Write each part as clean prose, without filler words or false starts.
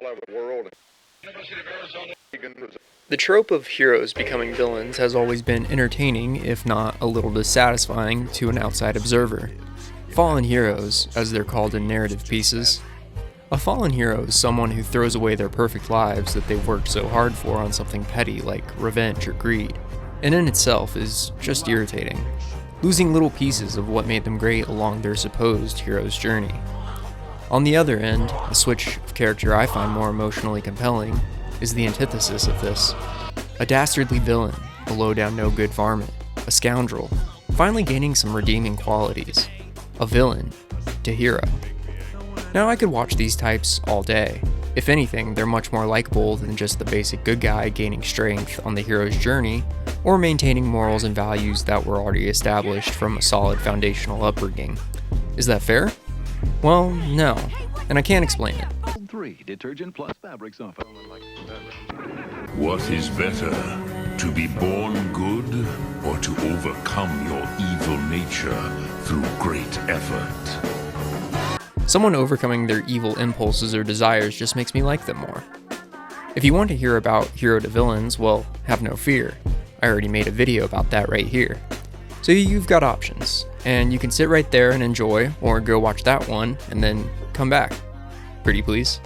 over the world. The trope of heroes becoming villains has always been entertaining, if not a little dissatisfying, to an outside observer. Fallen heroes, as they're called in narrative pieces. A fallen hero is someone who throws away their perfect lives that they've worked so hard for on something petty like revenge or greed, and in itself is just irritating, losing little pieces of what made them great along their supposed hero's journey. On the other end, the switch of character I find more emotionally compelling is the antithesis of this. A dastardly villain, a low-down no-good varmint, a scoundrel, finally gaining some redeeming qualities. A villain to hero. Now I could watch these types all day. If anything, they're much more likable than just the basic good guy gaining strength on the hero's journey, or maintaining morals and values that were already established from a solid foundational upbringing. Is that fair? Well, no, and I can't explain it. 3 detergent plus fabric softener. What is better, to be born good or to overcome your evil nature through great effort? Someone overcoming their evil impulses or desires just makes me like them more. If you want to hear about hero to villains, well, have no fear. I already made a video about that right here. So you've got options, and you can sit right there and enjoy, or go watch that one, and then come back. Pretty please.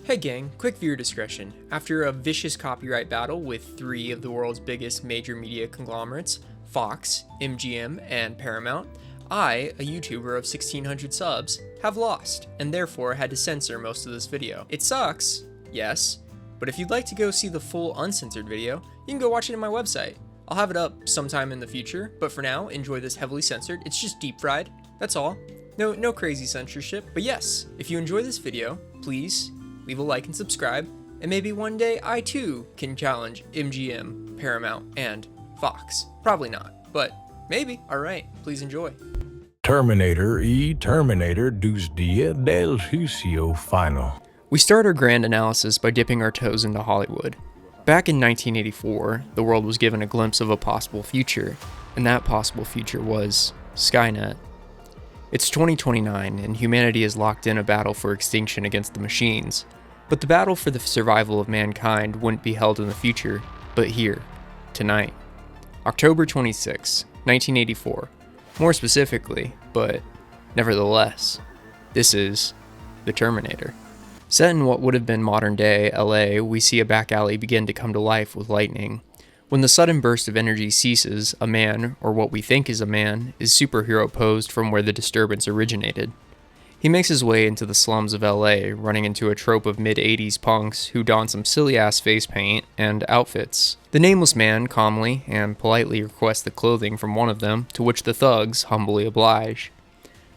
Hey gang, quick viewer discretion. After a vicious copyright battle with 3 of the world's biggest major media conglomerates, Fox, MGM, and Paramount, I, a YouTuber of 1600 subs, have lost, and therefore had to censor most of this video. It sucks, yes, but if you'd like to go see the full uncensored video, you can go watch it on my website. I'll have it up sometime in the future, but for now, enjoy this heavily censored. It's just deep fried, that's all. No crazy censorship, but yes, if you enjoy this video, please leave a like and subscribe, and maybe one day I too can challenge MGM, Paramount, and Fox. Probably not, but maybe. Alright, please enjoy. Terminator Terminator dos Dia del Juicio Final. We start our grand analysis by dipping our toes into Hollywood. Back in 1984, the world was given a glimpse of a possible future, and that possible future was Skynet. It's 2029, and humanity is locked in a battle for extinction against the machines. But the battle for the survival of mankind wouldn't be held in the future, but here, tonight. October 26, 1984. More specifically, but nevertheless, this is The Terminator. Set in what would have been modern-day LA, we see a back alley begin to come to life with lightning. When the sudden burst of energy ceases, a man, or what we think is a man, is superhero posed from where the disturbance originated. He makes his way into the slums of LA, running into a trope of mid-80s punks who don some silly-ass face paint and outfits. The nameless man calmly and politely requests the clothing from one of them, to which the thugs humbly oblige.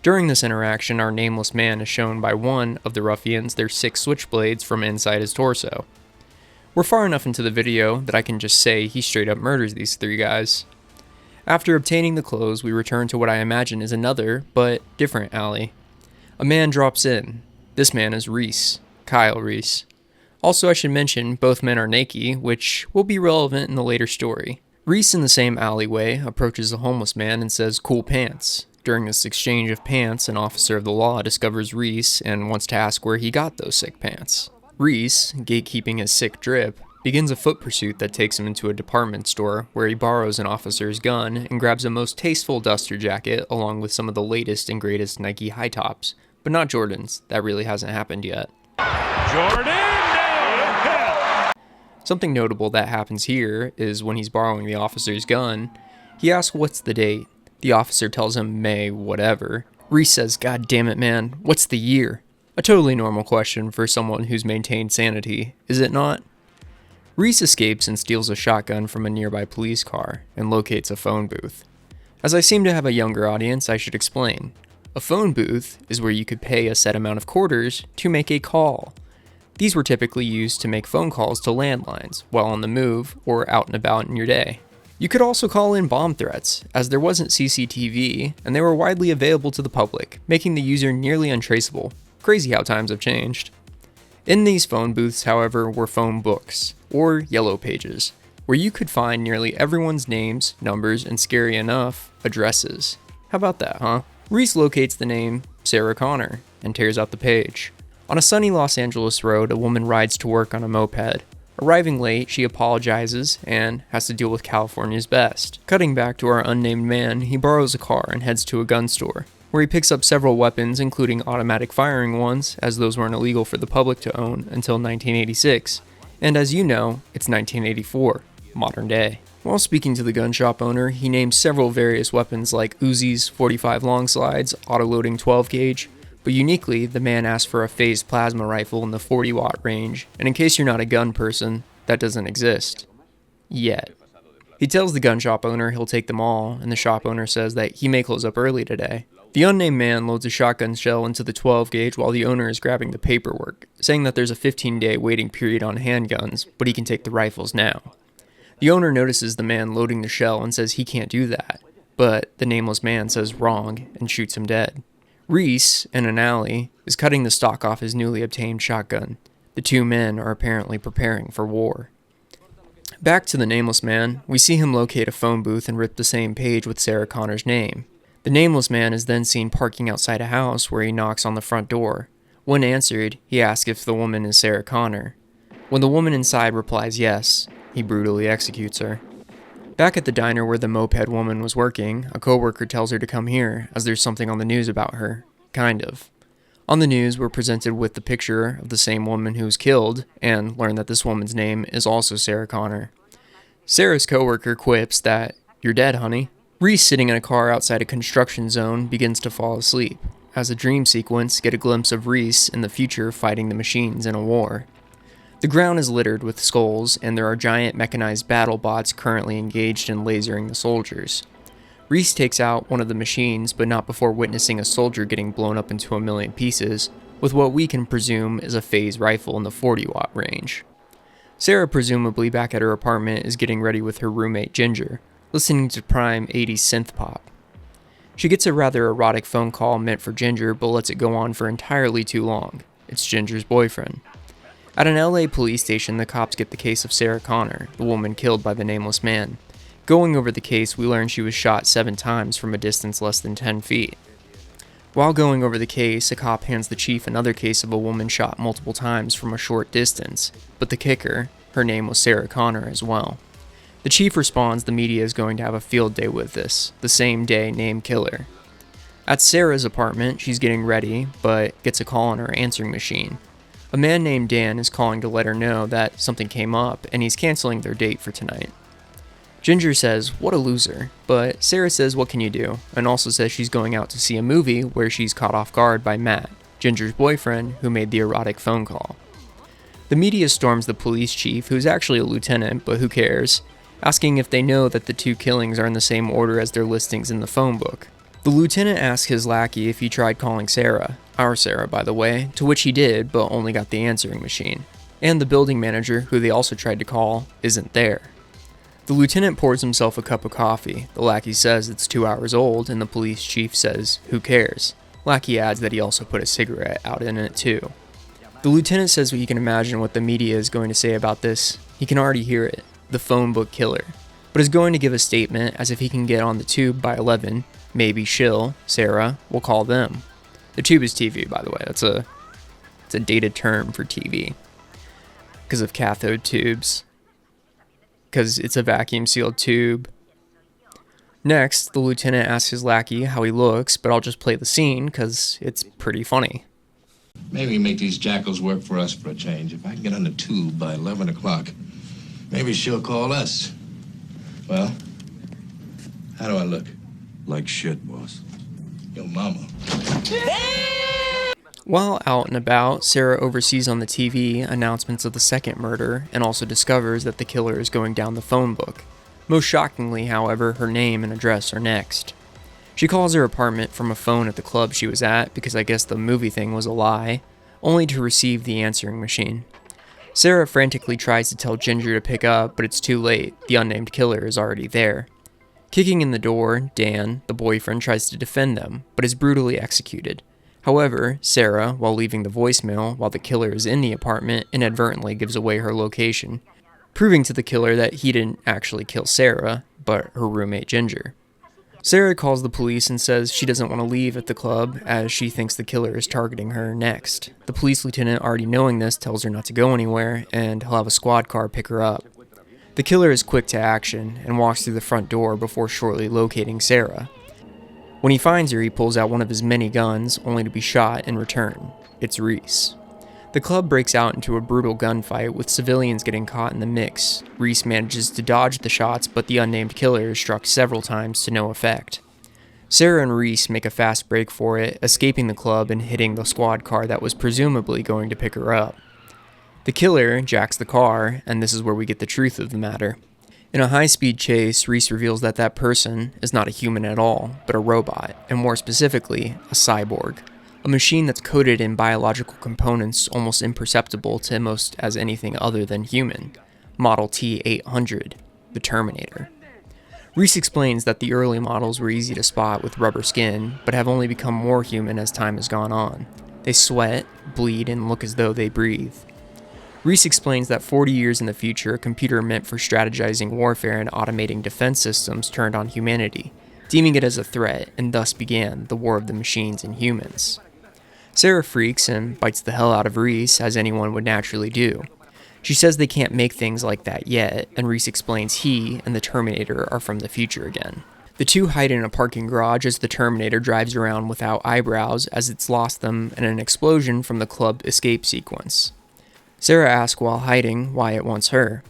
During this interaction, our nameless man is shown by one of the ruffians their 6 switchblades from inside his torso. We're far enough into the video that I can just say he straight up murders these 3 guys. After obtaining the clothes, we return to what I imagine is another, but different alley. A man drops in. This man is Reese, Kyle Reese. Also, I should mention, both men are naked, which will be relevant in the later story. Reese, in the same alleyway, approaches the homeless man and says, "Cool pants." During this exchange of pants, an officer of the law discovers Reese and wants to ask where he got those sick pants. Reese, gatekeeping his sick drip, begins a foot pursuit that takes him into a department store where he borrows an officer's gun and grabs a most tasteful duster jacket along with some of the latest and greatest Nike high tops, but not Jordans. That really hasn't happened yet. Jordan! Something notable that happens here is when he's borrowing the officer's gun, he asks what's the date. The officer tells him May whatever. Reese says, "God damn it, man, what's the year?" A totally normal question for someone who's maintained sanity, is it not? Reese escapes and steals a shotgun from a nearby police car and locates a phone booth. As I seem to have a younger audience, I should explain. A phone booth is where you could pay a set amount of quarters to make a call. These were typically used to make phone calls to landlines while on the move or out and about in your day. You could also call in bomb threats, as there wasn't CCTV and they were widely available to the public, making the user nearly untraceable. Crazy how times have changed. In these phone booths, however, were phone books, or yellow pages. where you could find nearly everyone's names, numbers, and scary enough, addresses. How about that, huh? Reese locates the name Sarah Connor and tears out the page. On a sunny Los Angeles road, a woman rides to work on a moped. Arriving late, she apologizes and has to deal with California's best. Cutting back to our unnamed man, he borrows a car and heads to a gun store, where he picks up several weapons, including automatic firing ones, as those weren't illegal for the public to own until 1986. And as you know, it's 1984, modern day. While speaking to the gun shop owner, he names several various weapons like Uzis, 45 long slides, auto-loading 12 gauge, but uniquely, the man asked for a phased plasma rifle in the 40-watt range, and in case you're not a gun person, that doesn't exist. Yet. He tells the gun shop owner he'll take them all, and the shop owner says that he may close up early today. The unnamed man loads a shotgun shell into the 12 gauge while the owner is grabbing the paperwork, saying that there's a 15-day waiting period on handguns, but he can take the rifles now. The owner notices the man loading the shell and says he can't do that, but the nameless man says wrong and shoots him dead. Reese, in an alley, is cutting the stock off his newly obtained shotgun. The two men are apparently preparing for war. Back to the nameless man, we see him locate a phone booth and rip the same page with Sarah Connor's name. The nameless man is then seen parking outside a house where he knocks on the front door. When answered, he asks if the woman is Sarah Connor. When the woman inside replies yes, he brutally executes her. Back at the diner where the moped woman was working, a coworker tells her to come here, as there's something on the news about her. Kind of. On the news, we're presented with the picture of the same woman who was killed, and learn that this woman's name is also Sarah Connor. Sarah's coworker quips that, "You're dead, honey." Reese, sitting in a car outside a construction zone, begins to fall asleep. As a dream sequence, get a glimpse of Reese in the future fighting the machines in a war. The ground is littered with skulls, and there are giant mechanized battle bots currently engaged in lasering the soldiers. Reese takes out one of the machines, but not before witnessing a soldier getting blown up into a million pieces, with what we can presume is a phase rifle in the 40-watt range. Sarah, presumably back at her apartment, is getting ready with her roommate Ginger, listening to prime 80s synth pop. She gets a rather erotic phone call meant for Ginger, but lets it go on for entirely too long. It's Ginger's boyfriend. At an LA police station, the cops get the case of Sarah Connor, the woman killed by the nameless man. Going over the case, we learn she was shot 7 times from a distance less than 10 feet. While going over the case, a cop hands the chief another case of a woman shot multiple times from a short distance, but the kicker, her name was Sarah Connor as well. The chief responds the media is going to have a field day with this, the same day named killer. At Sarah's apartment, she's getting ready, but gets a call on her answering machine. A man named Dan is calling to let her know that something came up and he's canceling their date for tonight. Ginger says, "What a loser," but Sarah says, "What can you do?" and also says she's going out to see a movie where she's caught off guard by Matt, Ginger's boyfriend, who made the erotic phone call. The media storms the police chief, who's actually a lieutenant, but who cares, asking if they know that the 2 killings are in the same order as their listings in the phone book. The lieutenant asks his lackey if he tried calling Sarah, our Sarah by the way, to which he did, but only got the answering machine. And the building manager, who they also tried to call, isn't there. The lieutenant pours himself a cup of coffee. The lackey says it's 2 hours old, and the police chief says, "Who cares?" Lackey adds that he also put a cigarette out in it too. The lieutenant says he can imagine what the media is going to say about this. He can already hear it, the phone book killer, but is going to give a statement as if he can get on the tube by 11, maybe she'll, Sarah, will call them. The tube is TV, by the way. It's a dated term for TV. Because of cathode tubes. Because it's a vacuum-sealed tube. Next, the lieutenant asks his lackey how he looks, but I'll just play the scene because it's pretty funny. Maybe we make these jackals work for us for a change. If I can get on the tube by 11 o'clock, maybe she'll call us. Well, how do I look? Like shit, boss. Yo, mama. While out and about, Sarah oversees on the TV announcements of the second murder and also discovers that the killer is going down the phone book. Most shockingly, however, her name and address are next. She calls her apartment from a phone at the club she was at because I guess the movie thing was a lie, only to receive the answering machine. Sarah frantically tries to tell Ginger to pick up, but it's too late. The unnamed killer is already there. Kicking in the door, Dan, the boyfriend, tries to defend them, but is brutally executed. However, Sarah, while leaving the voicemail while the killer is in the apartment, inadvertently gives away her location. proving to the killer that he didn't actually kill Sarah, but her roommate Ginger. Sarah calls the police and says she doesn't want to leave at the club as she thinks the killer is targeting her next. The police lieutenant, already knowing this, tells her not to go anywhere and he'll have a squad car pick her up. The killer is quick to action and walks through the front door before shortly locating Sarah. When he finds her, he pulls out one of his many guns, only to be shot in return. It's Reese. The club breaks out into a brutal gunfight with civilians getting caught in the mix. Reese manages to dodge the shots, but the unnamed killer is struck several times to no effect. Sarah and Reese make a fast break for it, escaping the club and hitting the squad car that was presumably going to pick her up. The killer jacks the car, and this is where we get the truth of the matter. In a high-speed chase, Reese reveals that that person is not a human at all, but a robot, and more specifically, a cyborg. A machine that's coated in biological components almost imperceptible to most as anything other than human. Model T-800, the Terminator. Reese explains that the early models were easy to spot with rubber skin, but have only become more human as time has gone on. They sweat, bleed, and look as though they breathe. Reese explains that 40 years in the future, a computer meant for strategizing warfare and automating defense systems turned on humanity, deeming it as a threat, and thus began the war of the machines and humans. Sarah freaks and bites the hell out of Reese, as anyone would naturally do. She says they can't make things like that yet, and Reese explains he and the Terminator are from the future again. The two hide in a parking garage as the Terminator drives around without eyebrows as it's lost them in an explosion from the club escape sequence. Sarah asks while hiding why it wants her.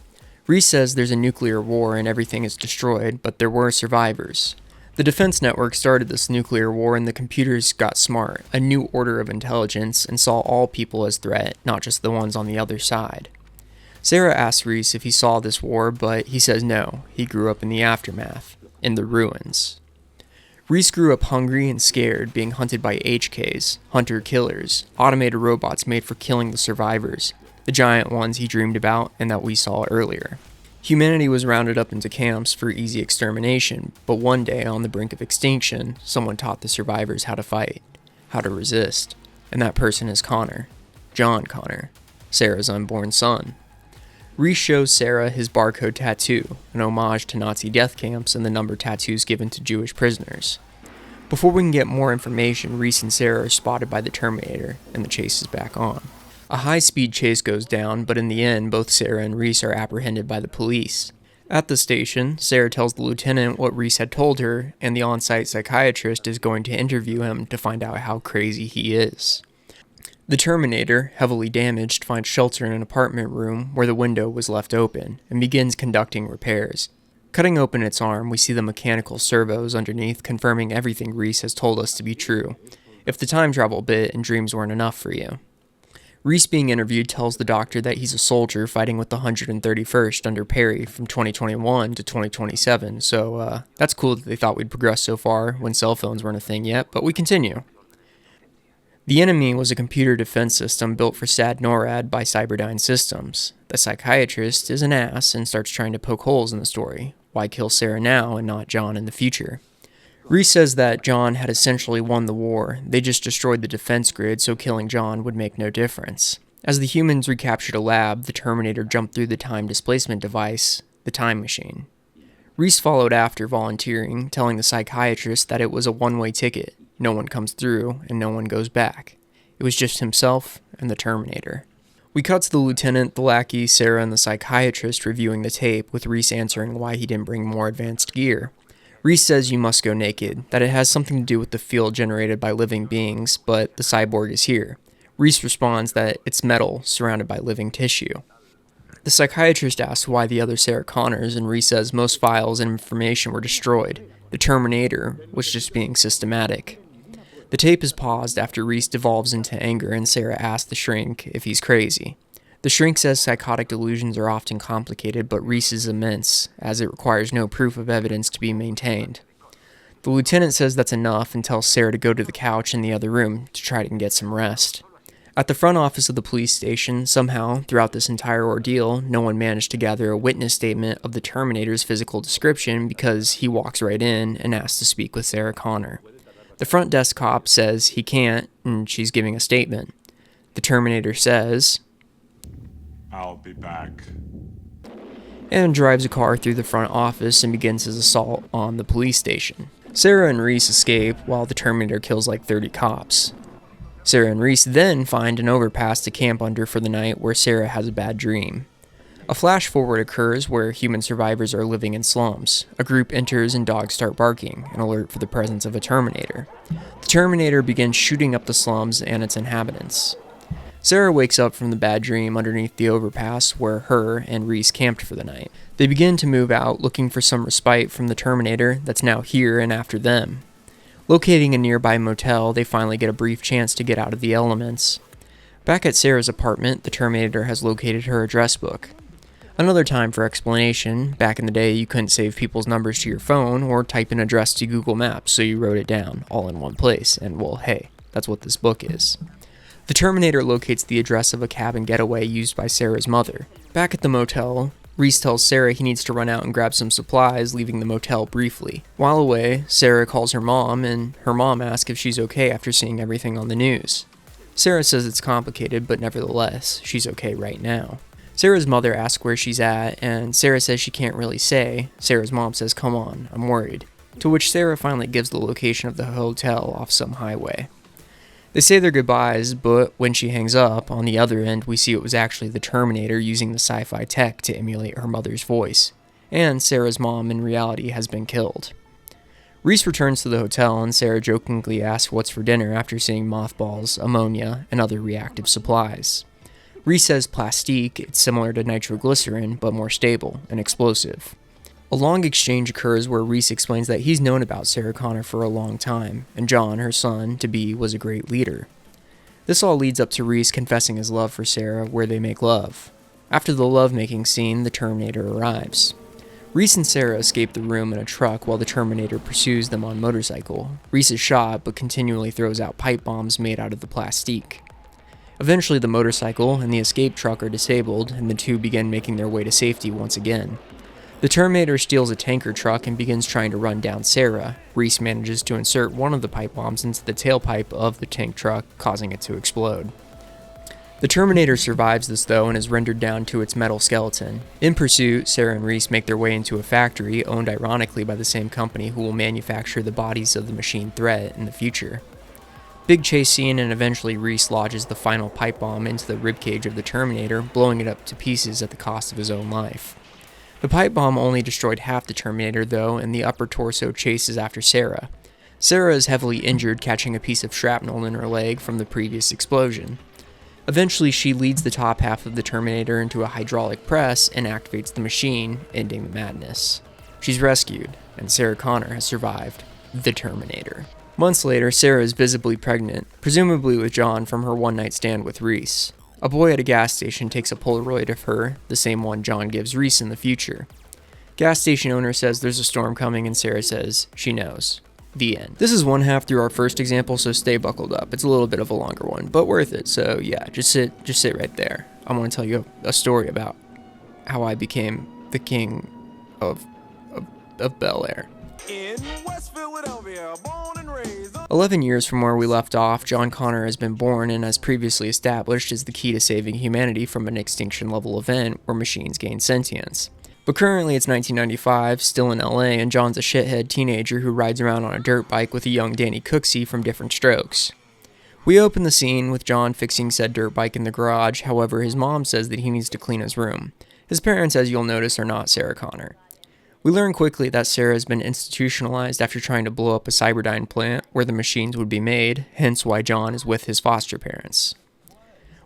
Reese says there's a nuclear war and everything is destroyed, but there were survivors. The Defense Network started this nuclear war and the computers got smart, a new order of intelligence, and saw all people as threat, not just the ones on the other side. Sarah asks Reese if he saw this war, but he says no, he grew up in the aftermath, in the ruins. Reese grew up hungry and scared, being hunted by HKs, hunter-killers, automated robots made for killing the survivors, the giant ones he dreamed about and that we saw earlier. Humanity was rounded up into camps for easy extermination, but one day, on the brink of extinction, someone taught the survivors how to fight, how to resist, and that person is Connor. John Connor, Sarah's unborn son. Reese shows Sarah his barcode tattoo, an homage to Nazi death camps and the number tattoos given to Jewish prisoners. Before we can get more information, Reese and Sarah are spotted by the Terminator, and the chase is back on. A high-speed chase goes down, but in the end, both Sarah and Reese are apprehended by the police. At the station, Sarah tells the lieutenant what Reese had told her, and the on-site psychiatrist is going to interview him to find out how crazy he is. The Terminator, heavily damaged, finds shelter in an apartment room where the window was left open, and begins conducting repairs. Cutting open its arm, we see the mechanical servos underneath, confirming everything Reese has told us to be true. If the time travel bit and dreams weren't enough for you. Reese, being interviewed, tells the doctor that he's a soldier fighting with the 131st under Perry from 2021 to 2027, so that's cool that they thought we'd progress so far when cell phones weren't a thing yet, but we continue. The enemy was a computer defense system built for SAD NORAD by Cyberdyne Systems. The psychiatrist is an ass and starts trying to poke holes in the story. Why kill Sarah now and not John in the future? Reese says that John had essentially won the war. They just destroyed the defense grid, so killing John would make no difference. As the humans recaptured a lab, the Terminator jumped through the time displacement device, the time machine. Reese followed after, volunteering, telling the psychiatrist that it was a one-way ticket. No one comes through, and no one goes back. It was just himself and the Terminator. We cut to the lieutenant, the lackey, Sarah, and the psychiatrist reviewing the tape, with Reese answering why he didn't bring more advanced gear. Reese says you must go naked, that it has something to do with the field generated by living beings, but the cyborg is here. Reese responds that it's metal surrounded by living tissue. The psychiatrist asks why the other Sarah Connors, and Reese says most files and information were destroyed. The Terminator was just being systematic. The tape is paused after Reese devolves into anger and Sarah asks the shrink if he's crazy. The shrink says psychotic delusions are often complicated, but Reese is immense, as it requires no proof of evidence to be maintained. The lieutenant says that's enough and tells Sarah to go to the couch in the other room to try to get some rest. At the front office of the police station, somehow, throughout this entire ordeal, no one managed to gather a witness statement of the Terminator's physical description because he walks right in and asks to speak with Sarah Connor. The front desk cop says he can't, and she's giving a statement. The Terminator says, "I'll be back." and drives a car through the front office and begins his assault on the police station. Sarah and Reese escape while the Terminator kills like 30 cops. Sarah and Reese then find an overpass to camp under for the night where Sarah has a bad dream. A flash forward occurs where human survivors are living in slums. A group enters and dogs start barking, an alert for the presence of a Terminator. The Terminator begins shooting up the slums and its inhabitants. Sarah wakes up from the bad dream underneath the overpass where her and Reese camped for the night. They begin to move out, looking for some respite from the Terminator that's now here and after them. Locating a nearby motel, they finally get a brief chance to get out of the elements. Back at Sarah's apartment, the Terminator has located her address book. Another time for explanation, back in the day you couldn't save people's numbers to your phone or type an address to Google Maps, so you wrote it down, all in one place, and well, hey, that's what this book is. The Terminator locates the address of a cabin getaway used by Sarah's mother. Back at the motel, Reese tells Sarah he needs to run out and grab some supplies, leaving the motel briefly. While away, Sarah calls her mom, and her mom asks if she's okay after seeing everything on the news. Sarah says it's complicated, but nevertheless, she's okay right now. Sarah's mother asks where she's at, and Sarah says she can't really say. Sarah's mom says, "Come on, I'm worried." To which Sarah finally gives the location of the hotel off some highway. They say their goodbyes, but when she hangs up, on the other end we see it was actually the Terminator using the sci-fi tech to emulate her mother's voice. And Sarah's mom in reality has been killed. Reese returns to the hotel and Sarah jokingly asks what's for dinner after seeing mothballs, ammonia, and other reactive supplies. Reese says plastique, it's similar to nitroglycerin, but more stable and explosive. A long exchange occurs where Reese explains that he's known about Sarah Connor for a long time, and John, her son-to-be, was a great leader. This all leads up to Reese confessing his love for Sarah, where they make love. After the love-making scene, the Terminator arrives. Reese and Sarah escape the room in a truck while the Terminator pursues them on motorcycle. Reese is shot, but continually throws out pipe bombs made out of the plastique. Eventually the motorcycle and the escape truck are disabled, and the two begin making their way to safety once again. The Terminator steals a tanker truck and begins trying to run down Sarah. Reese manages to insert one of the pipe bombs into the tailpipe of the tank truck, causing it to explode. The Terminator survives this though and is rendered down to its metal skeleton. In pursuit, Sarah and Reese make their way into a factory owned ironically by the same company who will manufacture the bodies of the machine threat in the future. Big chase scene, and eventually Reese lodges the final pipe bomb into the ribcage of the Terminator, blowing it up to pieces at the cost of his own life. The pipe bomb only destroyed half the Terminator though, and the upper torso chases after Sarah. Sarah is heavily injured, catching a piece of shrapnel in her leg from the previous explosion. Eventually she leads the top half of the Terminator into a hydraulic press and activates the machine, ending the madness. She's rescued, and Sarah Connor has survived the Terminator. Months later, Sarah is visibly pregnant, presumably with John from her one-night stand with Reese. A boy at a gas station takes a Polaroid of her, the same one John gives Reese in the future. Gas station owner says there's a storm coming, and Sarah says she knows. The end. This is one half through our first example, so stay buckled up. It's a little bit of a longer one, but worth it. So yeah, just sit right there. I want to tell you a story about how I became the king of Bel Air. In West Philadelphia, born and raised. 11 years from where we left off, John Connor has been born and, as previously established, is the key to saving humanity from an extinction-level event where machines gain sentience. But currently it's 1995, still in LA, and John's a shithead teenager who rides around on a dirt bike with a young Danny Cooksey from Different Strokes. We open the scene with John fixing said dirt bike in the garage, however his mom says that he needs to clean his room. His parents, as you'll notice, are not Sarah Connor. We learn quickly that Sarah has been institutionalized after trying to blow up a Cyberdyne plant where the machines would be made, hence why John is with his foster parents.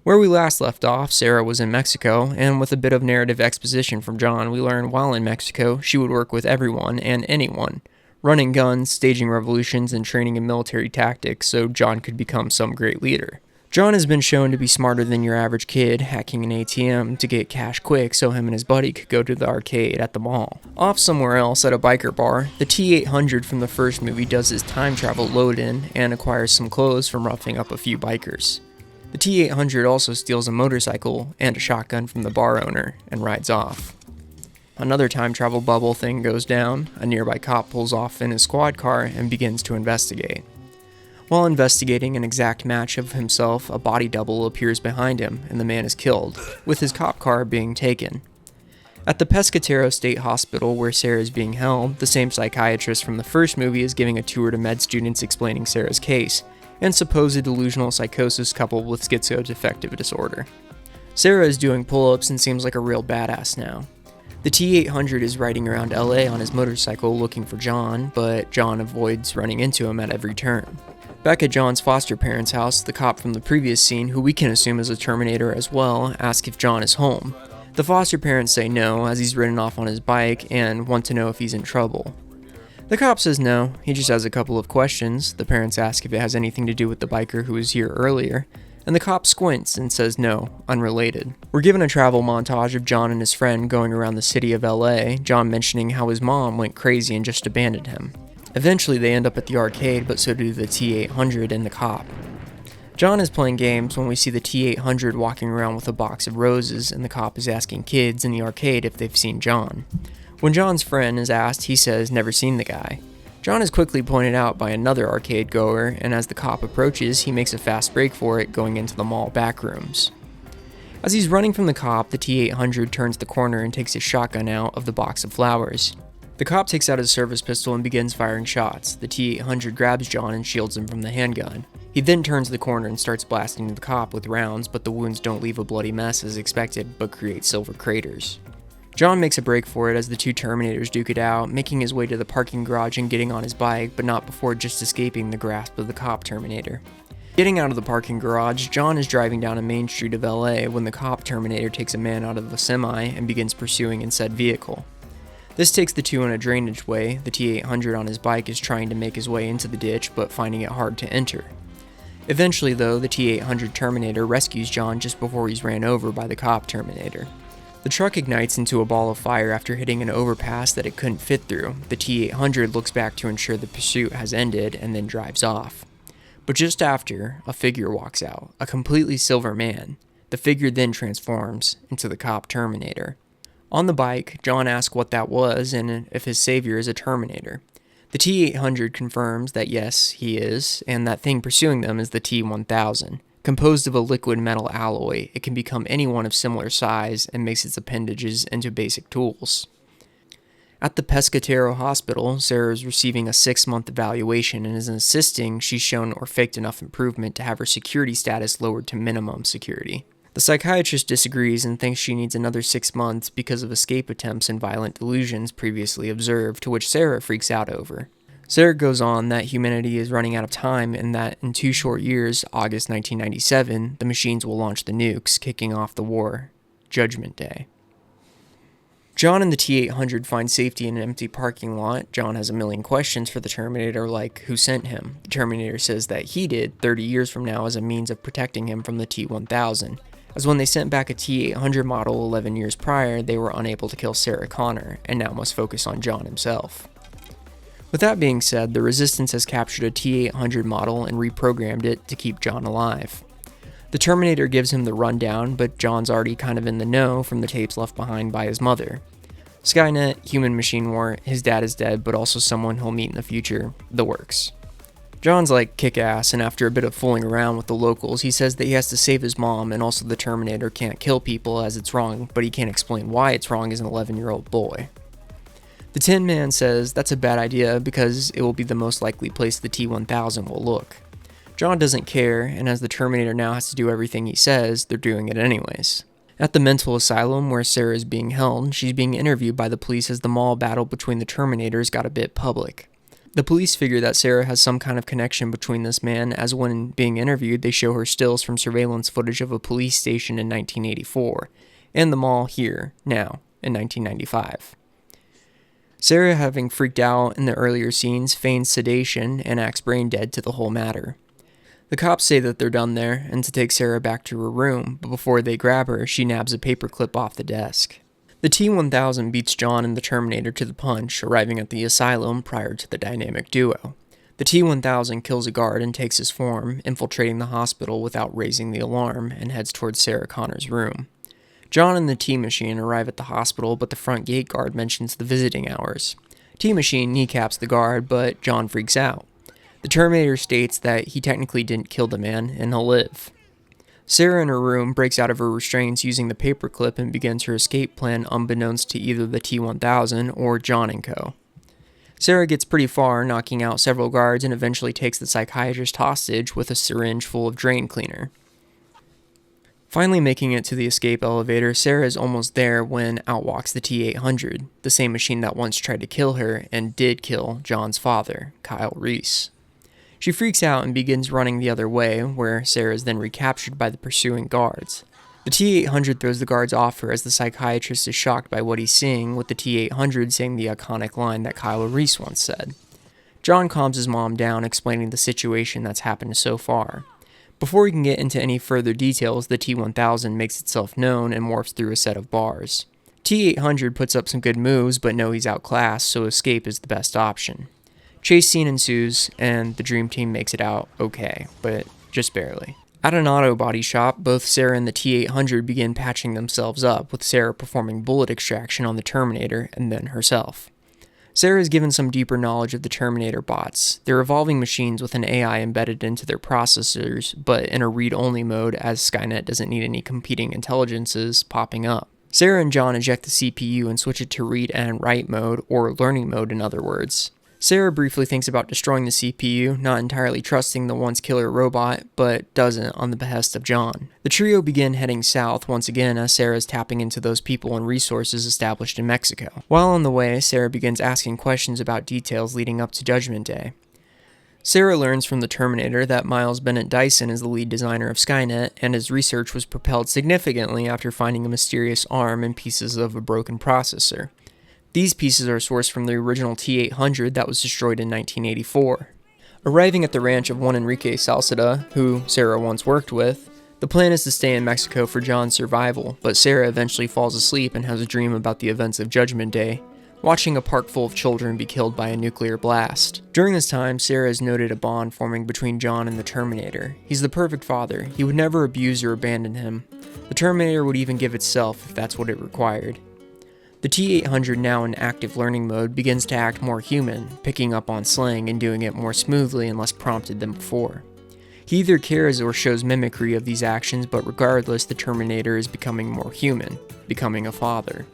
Where we last left off, Sarah was in Mexico, and with a bit of narrative exposition from John, we learn while in Mexico, she would work with everyone and anyone, running guns, staging revolutions, and training in military tactics so John could become some great leader. John has been shown to be smarter than your average kid, hacking an ATM to get cash quick so him and his buddy could go to the arcade at the mall. Off somewhere else at a biker bar, the T-800 from the first movie does his time travel load-in and acquires some clothes from roughing up a few bikers. The T-800 also steals a motorcycle and a shotgun from the bar owner and rides off. Another time travel bubble thing goes down, a nearby cop pulls off in his squad car and begins to investigate. While investigating an exact match of himself, a body double appears behind him, and the man is killed, with his cop car being taken. At the Pescatero State Hospital where Sarah is being held, the same psychiatrist from the first movie is giving a tour to med students explaining Sarah's case, and supposed delusional psychosis coupled with schizoaffective disorder. Sarah is doing pull-ups and seems like a real badass now. The T-800 is riding around LA on his motorcycle looking for John, but John avoids running into him at every turn. Back at John's foster parents' house, the cop from the previous scene, who we can assume is a Terminator as well, asks if John is home. The foster parents say no, as he's ridden off on his bike, and want to know if he's in trouble. The cop says no, he just has a couple of questions. The parents ask if it has anything to do with the biker who was here earlier, and the cop squints and says no, unrelated. We're given a travel montage of John and his friend going around the city of LA, John mentioning how his mom went crazy and just abandoned him. Eventually they end up at the arcade, but so do the T-800 and the cop. John is playing games when we see the T-800 walking around with a box of roses, and the cop is asking kids in the arcade if they've seen John. When John's friend is asked, he says never seen the guy. John is quickly pointed out by another arcade goer, and as the cop approaches, he makes a fast break for it, going into the mall back rooms. As he's running from the cop, the T-800 turns the corner and takes his shotgun out of the box of flowers. The cop takes out his service pistol and begins firing shots. The T-800 grabs John and shields him from the handgun. He then turns the corner and starts blasting the cop with rounds, but the wounds don't leave a bloody mess as expected, but create silver craters. John makes a break for it as the two Terminators duke it out, making his way to the parking garage and getting on his bike, but not before just escaping the grasp of the cop Terminator. Getting out of the parking garage, John is driving down a main street of LA when the cop Terminator takes a man out of a semi and begins pursuing in said vehicle. This takes the two on a drainage way. The T-800 on his bike is trying to make his way into the ditch, but finding it hard to enter. Eventually, though, the T-800 Terminator rescues John just before he's ran over by the cop Terminator. The truck ignites into a ball of fire after hitting an overpass that it couldn't fit through. The T-800 looks back to ensure the pursuit has ended and then drives off. But just after, a figure walks out, a completely silver man. The figure then transforms into the cop Terminator. On the bike, John asks what that was and if his savior is a Terminator. The T-800 confirms that yes, he is, and that thing pursuing them is the T-1000. Composed of a liquid metal alloy, it can become anyone of similar size and makes its appendages into basic tools. At the Pescatero Hospital, Sarah is receiving a 6-month evaluation and is insisting she's shown or faked enough improvement to have her security status lowered to minimum security. The psychiatrist disagrees and thinks she needs another 6 months because of escape attempts and violent delusions previously observed, to which Sarah freaks out over. Sarah goes on that humanity is running out of time and that in 2 short years, August 1997, the machines will launch the nukes, kicking off the war. Judgment Day. John and the T-800 find safety in an empty parking lot. John has a million questions for the Terminator, like who sent him. The Terminator says that he did 30 years from now as a means of protecting him from the T-1000. As when they sent back a T-800 model 11 years prior, they were unable to kill Sarah Connor, and now must focus on John himself. With that being said, the Resistance has captured a T-800 model and reprogrammed it to keep John alive. The Terminator gives him the rundown, but John's already kind of in the know from the tapes left behind by his mother. Skynet, human-machine war, his dad is dead, but also someone he'll meet in the future, the works. John's like kick-ass, and after a bit of fooling around with the locals, he says that he has to save his mom, and also the Terminator can't kill people as it's wrong, but he can't explain why it's wrong as an 11-year-old boy. The Tin Man says that's a bad idea because it will be the most likely place the T-1000 will look. John doesn't care, and as the Terminator now has to do everything he says, they're doing it anyways. At the mental asylum where Sarah is being held, she's being interviewed by the police as the mall battle between the Terminators got a bit public. The police figure that Sarah has some kind of connection between this man, as when being interviewed they show her stills from surveillance footage of a police station in 1984, and the mall here, now, in 1995. Sarah, having freaked out in the earlier scenes, feigns sedation and acts brain dead to the whole matter. The cops say that they're done there, and to take Sarah back to her room, but before they grab her, she nabs a paperclip off the desk. The T-1000 beats John and the Terminator to the punch, arriving at the asylum prior to the dynamic duo. The T-1000 kills a guard and takes his form, infiltrating the hospital without raising the alarm, and heads towards Sarah Connor's room. John and the T-Machine arrive at the hospital, but the front gate guard mentions the visiting hours. T-Machine kneecaps the guard, but John freaks out. The Terminator states that he technically didn't kill the man, and he'll live. Sarah in her room breaks out of her restraints using the paperclip and begins her escape plan unbeknownst to either the T-1000 or John and co. Sarah gets pretty far, knocking out several guards, and eventually takes the psychiatrist hostage with a syringe full of drain cleaner. Finally making it to the escape elevator, Sarah is almost there when out walks the T-800, the same machine that once tried to kill her and did kill John's father, Kyle Reese. She freaks out and begins running the other way, where Sarah is then recaptured by the pursuing guards. The T-800 throws the guards off her as the psychiatrist is shocked by what he's seeing, with the T-800 saying the iconic line that Kyle Reese once said. John calms his mom down, explaining the situation that's happened so far. Before he can get into any further details, the T-1000 makes itself known and morphs through a set of bars. T-800 puts up some good moves, but knows he's outclassed, so escape is the best option. Chase scene ensues, and the Dream Team makes it out okay, but just barely. At an auto body shop, both Sarah and the T-800 begin patching themselves up, with Sarah performing bullet extraction on the Terminator and then herself. Sarah is given some deeper knowledge of the Terminator bots. They're evolving machines with an AI embedded into their processors, but in a read-only mode as Skynet doesn't need any competing intelligences popping up. Sarah and John eject the CPU and switch it to read and write mode, or learning mode in other words. Sarah briefly thinks about destroying the CPU, not entirely trusting the once killer robot, but doesn't on the behest of John. The trio begin heading south once again as Sarah is tapping into those people and resources established in Mexico. While on the way, Sarah begins asking questions about details leading up to Judgment Day. Sarah learns from the Terminator that Miles Bennett Dyson is the lead designer of Skynet, and his research was propelled significantly after finding a mysterious arm and pieces of a broken processor. These pieces are sourced from the original T-800 that was destroyed in 1984. Arriving at the ranch of one Enrique Salceda, who Sarah once worked with, the plan is to stay in Mexico for John's survival, but Sarah eventually falls asleep and has a dream about the events of Judgment Day, watching a park full of children be killed by a nuclear blast. During this time, Sarah has noted a bond forming between John and the Terminator. He's the perfect father. He would never abuse or abandon him. The Terminator would even give itself if that's what it required. The T-800, now in active learning mode, begins to act more human, picking up on slang and doing it more smoothly and less prompted than before. He either cares or shows mimicry of these actions, but regardless, the Terminator is becoming more human, becoming a father.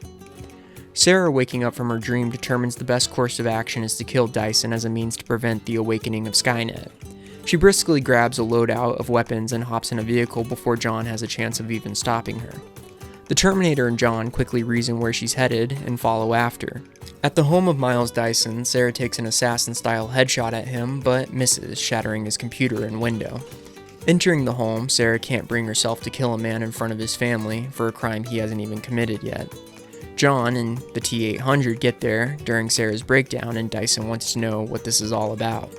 Sarah, waking up from her dream, determines the best course of action is to kill Dyson as a means to prevent the awakening of Skynet. She briskly grabs a loadout of weapons and hops in a vehicle before John has a chance of even stopping her. The Terminator and John quickly reason where she's headed and follow after. At the home of Miles Dyson, Sarah takes an assassin-style headshot at him, but misses, shattering his computer and window. Entering the home, Sarah can't bring herself to kill a man in front of his family for a crime he hasn't even committed yet. John and the T-800 get there during Sarah's breakdown, and Dyson wants to know what this is all about.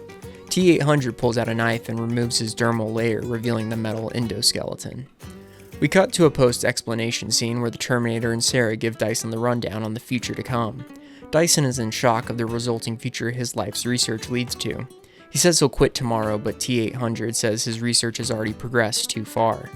T-800 pulls out a knife and removes his dermal layer, revealing the metal endoskeleton. We cut to a post-explanation scene where the Terminator and Sarah give Dyson the rundown on the future to come. Dyson is in shock of the resulting future his life's research leads to. He says he'll quit tomorrow, but T-800 says his research has already progressed too far.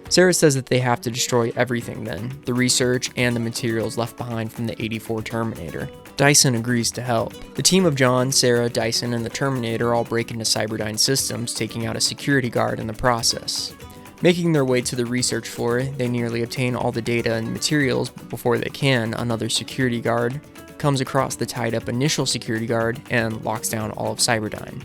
Sarah says that they have to destroy everything then, the research and the materials left behind from the '84 Terminator. Dyson agrees to help. The team of John, Sarah, Dyson, and the Terminator all break into Cyberdyne Systems, taking out a security guard in the process. Making their way to the research floor, they nearly obtain all the data and materials before they can. Another security guard comes across the tied-up initial security guard and locks down all of Cyberdyne.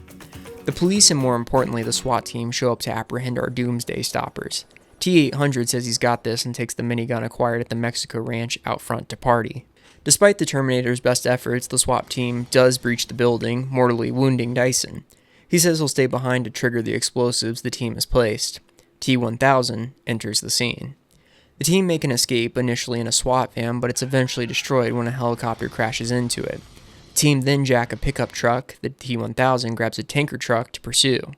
The police and, more importantly, the SWAT team show up to apprehend our doomsday stoppers. T-800 says he's got this and takes the minigun acquired at the Mexico ranch out front to party. Despite the Terminator's best efforts, the SWAT team does breach the building, mortally wounding Dyson. He says he'll stay behind to trigger the explosives the team has placed. T-1000 enters the scene. The team make an escape, initially in a SWAT van, but it's eventually destroyed when a helicopter crashes into it. The team then jack a pickup truck. The T-1000 grabs a tanker truck to pursue.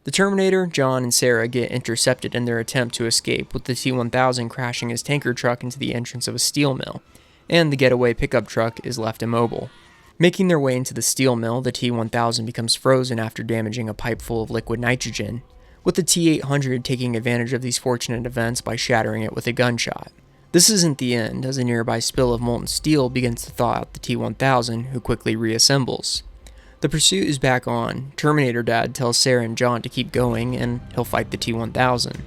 The Terminator, John, and Sarah get intercepted in their attempt to escape, with the T-1000 crashing his tanker truck into the entrance of a steel mill, and the getaway pickup truck is left immobile. Making their way into the steel mill, the T-1000 becomes frozen after damaging a pipe full of liquid nitrogen, with the T-800 taking advantage of these fortunate events by shattering it with a gunshot. This isn't the end, as a nearby spill of molten steel begins to thaw out the T-1000, who quickly reassembles. The pursuit is back on. Terminator Dad tells Sarah and John to keep going, and he'll fight the T-1000.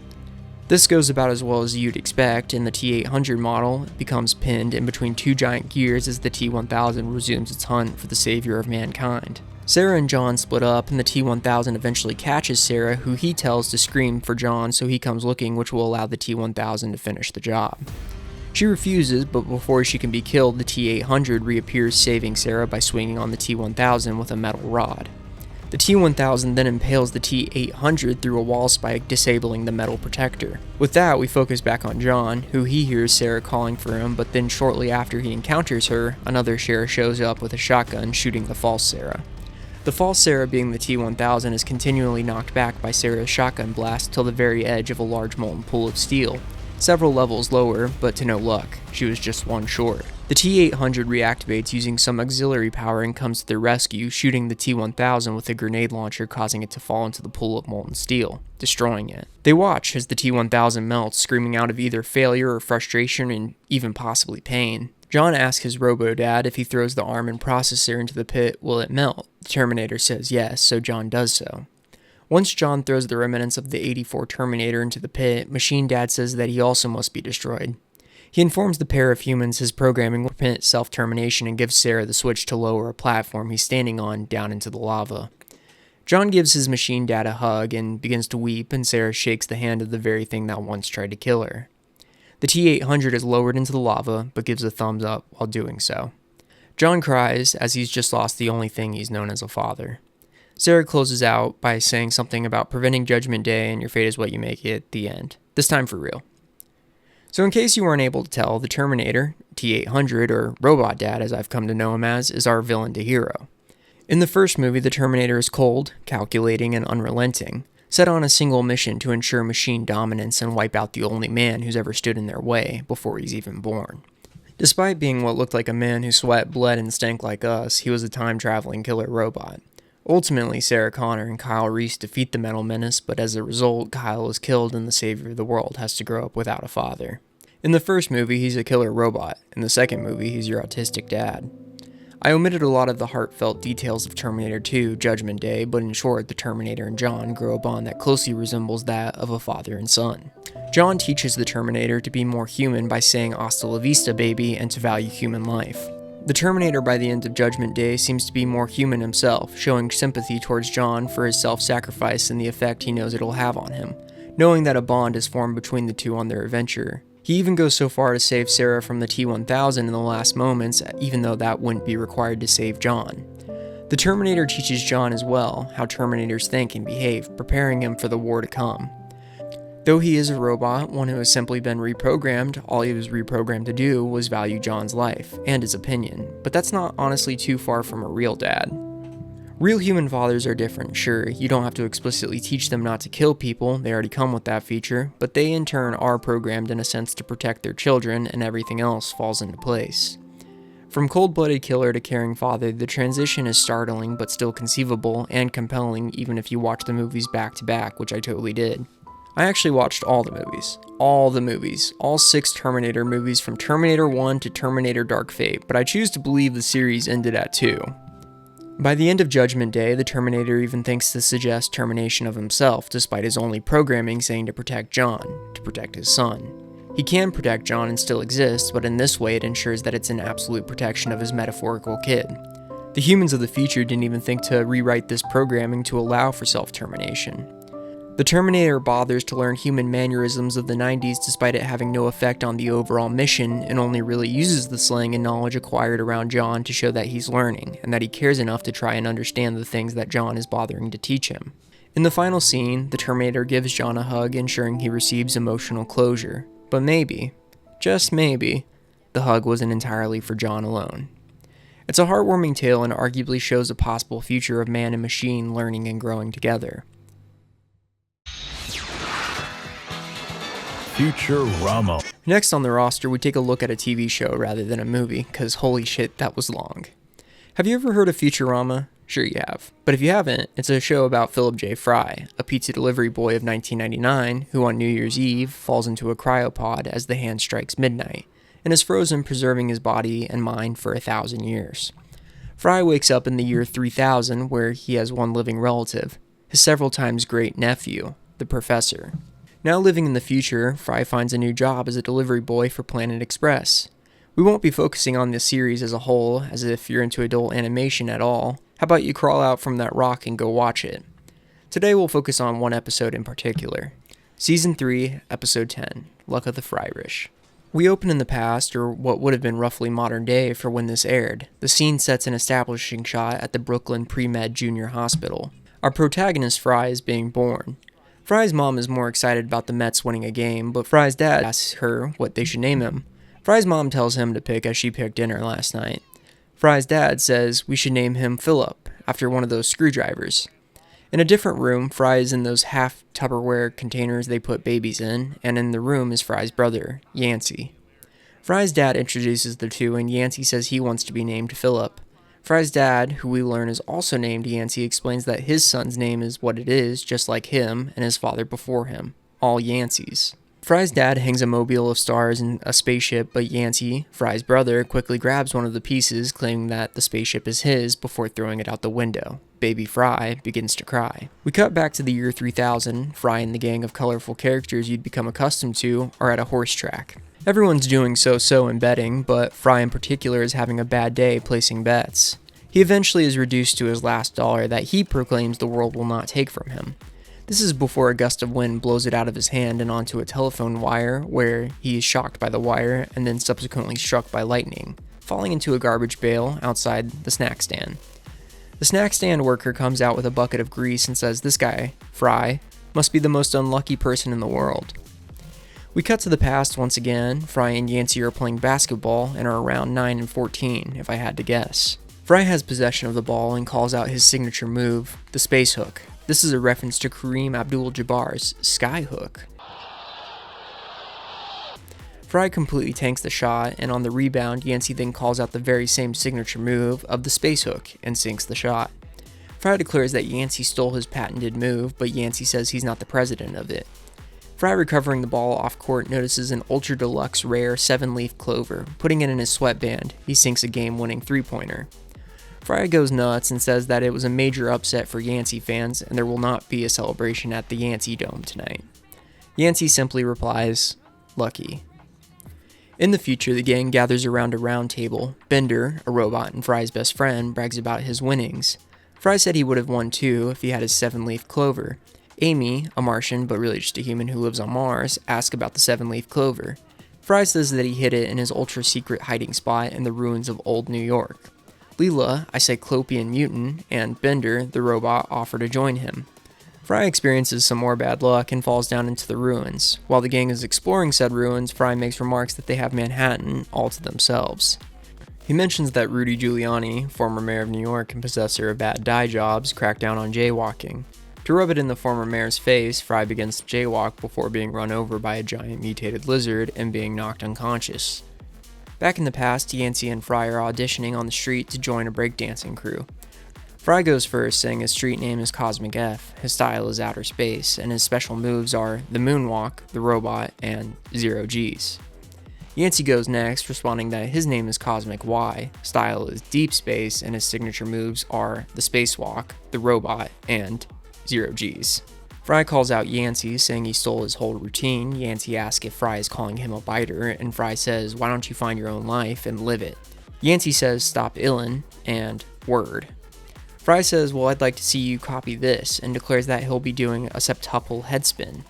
This goes about as well as you'd expect. In the T-800 model, it becomes pinned in between two giant gears as the T-1000 resumes its hunt for the savior of mankind. Sarah and John split up, and the T-1000 eventually catches Sarah, who he tells to scream for John, so he comes looking, which will allow the T-1000 to finish the job. She refuses, but before she can be killed, the T-800 reappears, saving Sarah by swinging on the T-1000 with a metal rod. The T-1000 then impales the T-800 through a wall spike, disabling the metal protector. With that, we focus back on John, who he hears Sarah calling for him, but then shortly after he encounters her, another Sarah shows up with a shotgun, shooting the false Sarah. The false Sarah, being the T-1000, is continually knocked back by Sarah's shotgun blast till the very edge of a large molten pool of steel. Several levels lower, but to no luck. She was just one short. The T-800 reactivates using some auxiliary power and comes to their rescue, shooting the T-1000 with a grenade launcher, causing it to fall into the pool of molten steel, destroying it. They watch as the T-1000 melts, screaming out of either failure or frustration and even possibly pain. John asks his robo-dad if he throws the ARM and processor into the pit, will it melt? The Terminator says yes, so John does so. Once John throws the remnants of the 84 Terminator into the pit, Machine Dad says that he also must be destroyed. He informs the pair of humans his programming will permit self-termination and gives Sarah the switch to lower a platform he's standing on down into the lava. John gives his Machine Dad a hug and begins to weep, and Sarah shakes the hand of the very thing that once tried to kill her. The T-800 is lowered into the lava, but gives a thumbs up while doing so. John cries, as he's just lost the only thing he's known as a father. Sarah closes out by saying something about preventing Judgment Day and your fate is what you make it, the end. This time for real. So in case you weren't able to tell, the Terminator, T-800, or Robot Dad as I've come to know him as, is our villain to hero. In the first movie, the Terminator is cold, calculating, and unrelenting, set on a single mission to ensure machine dominance and wipe out the only man who's ever stood in their way before he's even born. Despite being what looked like a man who sweat, bled, and stank like us, he was a time-traveling killer robot. Ultimately, Sarah Connor and Kyle Reese defeat the Metal Menace, but as a result, Kyle is killed and the savior of the world has to grow up without a father. In the first movie, he's a killer robot. In the second movie, he's your autistic dad. I omitted a lot of the heartfelt details of Terminator 2, Judgment Day, but in short, the Terminator and John grow a bond that closely resembles that of a father and son. John teaches the Terminator to be more human by saying "Hasta la vista, baby," and to value human life. The Terminator by the end of Judgment Day seems to be more human himself, showing sympathy towards John for his self-sacrifice and the effect he knows it'll have on him, knowing that a bond is formed between the two on their adventure. He even goes so far to save Sarah from the T-1000 in the last moments, even though that wouldn't be required to save John. The Terminator teaches John as well how Terminators think and behave, preparing him for the war to come. Though he is a robot, one who has simply been reprogrammed, all he was reprogrammed to do was value John's life, and his opinion, but that's not honestly too far from a real dad. Real human fathers are different, sure, you don't have to explicitly teach them not to kill people, they already come with that feature, but they in turn are programmed in a sense to protect their children, and everything else falls into place. From cold-blooded killer to caring father, the transition is startling but still conceivable and compelling even if you watch the movies back to back, which I totally did. I actually watched all the movies, all 6 Terminator movies from Terminator 1 to Terminator Dark Fate, but I choose to believe the series ended at 2. By the end of Judgment Day, the Terminator even thinks to suggest termination of himself, despite his only programming saying to protect John, to protect his son. He can protect John and still exist, but in this way it ensures that it's an absolute protection of his metaphorical kid. The humans of the future didn't even think to rewrite this programming to allow for self-termination. The Terminator bothers to learn human mannerisms of the 90s despite it having no effect on the overall mission, and only really uses the slang and knowledge acquired around John to show that he's learning, and that he cares enough to try and understand the things that John is bothering to teach him. In the final scene, the Terminator gives John a hug, ensuring he receives emotional closure. But maybe, just maybe, the hug wasn't entirely for John alone. It's a heartwarming tale and arguably shows a possible future of man and machine learning and growing together. Futurama. Next on the roster, we take a look at a TV show rather than a movie, cause holy shit, that was long. Have you ever heard of Futurama? Sure you have. But if you haven't, it's a show about Philip J. Fry, a pizza delivery boy of 1999 who on New Year's Eve falls into a cryopod as the hand strikes midnight, and is frozen, preserving his body and mind for 1,000 years. Fry wakes up in the year 3000 where he has one living relative, his several times great nephew, the Professor. Now living in the future, Fry finds a new job as a delivery boy for Planet Express. We won't be focusing on this series as a whole, as if you're into adult animation at all, how about you crawl out from that rock and go watch it? Today we'll focus on one episode in particular. Season 3, Episode 10, Luck of the Fryrish. We open in the past, or what would have been roughly modern day for when this aired. The scene sets an establishing shot at the Brooklyn Pre-Med Junior Hospital. Our protagonist, Fry, is being born. Fry's mom is more excited about the Mets winning a game, but Fry's dad asks her what they should name him. Fry's mom tells him to pick as she picked dinner last night. Fry's dad says we should name him Philip, after one of those screwdrivers. In a different room, Fry is in those half Tupperware containers they put babies in, and in the room is Fry's brother, Yancey. Fry's dad introduces the two, and Yancey says he wants to be named Philip. Fry's dad, who we learn is also named Yancey, explains that his son's name is what it is, just like him and his father before him, all Yanceys. Fry's dad hangs a mobile of stars in a spaceship, but Yancey, Fry's brother, quickly grabs one of the pieces, claiming that the spaceship is his before throwing it out the window. Baby Fry begins to cry. We cut back to the year 3000. Fry and the gang of colorful characters you'd become accustomed to are at a horse track. Everyone's doing so-so in betting, but Fry in particular is having a bad day placing bets. He eventually is reduced to his last dollar that he proclaims the world will not take from him. This is before a gust of wind blows it out of his hand and onto a telephone wire, where he is shocked by the wire and then subsequently struck by lightning, falling into a garbage bale outside the snack stand. The snack stand worker comes out with a bucket of grease and says this guy, Fry, must be the most unlucky person in the world. We cut to the past once again. Fry and Yancey are playing basketball and are around 9 and 14, if I had to guess. Fry has possession of the ball and calls out his signature move, the space hook. This is a reference to Kareem Abdul-Jabbar's sky hook. Fry completely tanks the shot, and on the rebound, Yancey then calls out the very same signature move of the space hook and sinks the shot. Fry declares that Yancey stole his patented move, but Yancey says he's not the president of it. Fry, recovering the ball off court, notices an ultra deluxe rare 7-leaf clover. Putting it in his sweatband, he sinks a game-winning three-pointer. Fry goes nuts and says that it was a major upset for Yancey fans and there will not be a celebration at the Yancey Dome tonight. Yancey simply replies, "Lucky." In the future, the gang gathers around a round table. Bender, a robot and Fry's best friend, brags about his winnings. Fry said he would have won too if he had his 7-leaf clover. Amy, a Martian but really just a human who lives on Mars, asks about the 7-leaf clover. Fry says that he hid it in his ultra-secret hiding spot in the ruins of old New York. Leela, a Cyclopean mutant, and Bender, the robot, offer to join him. Fry experiences some more bad luck and falls down into the ruins. While the gang is exploring said ruins, Fry makes remarks that they have Manhattan all to themselves. He mentions that Rudy Giuliani, former mayor of New York and possessor of bad dye jobs, cracked down on jaywalking. To rub it in the former mayor's face, Fry begins to jaywalk before being run over by a giant mutated lizard and being knocked unconscious. Back in the past, Yancey and Fry are auditioning on the street to join a breakdancing crew. Fry goes first, saying his street name is Cosmic F, his style is outer space, and his special moves are the moonwalk, the robot, and 0 Gs. Yancey goes next, responding that his name is Cosmic Y, style is deep space, and his signature moves are the spacewalk, the robot, and 0 Gs. Fry calls out Yancey, saying he stole his whole routine. Yancey asks if Fry is calling him a biter, and Fry says, "Why don't you find your own life and live it?" Yancey says, "Stop illin'," and "Word." Fry says, "Well, I'd like to see you copy this," and declares that he'll be doing a septuple headspin.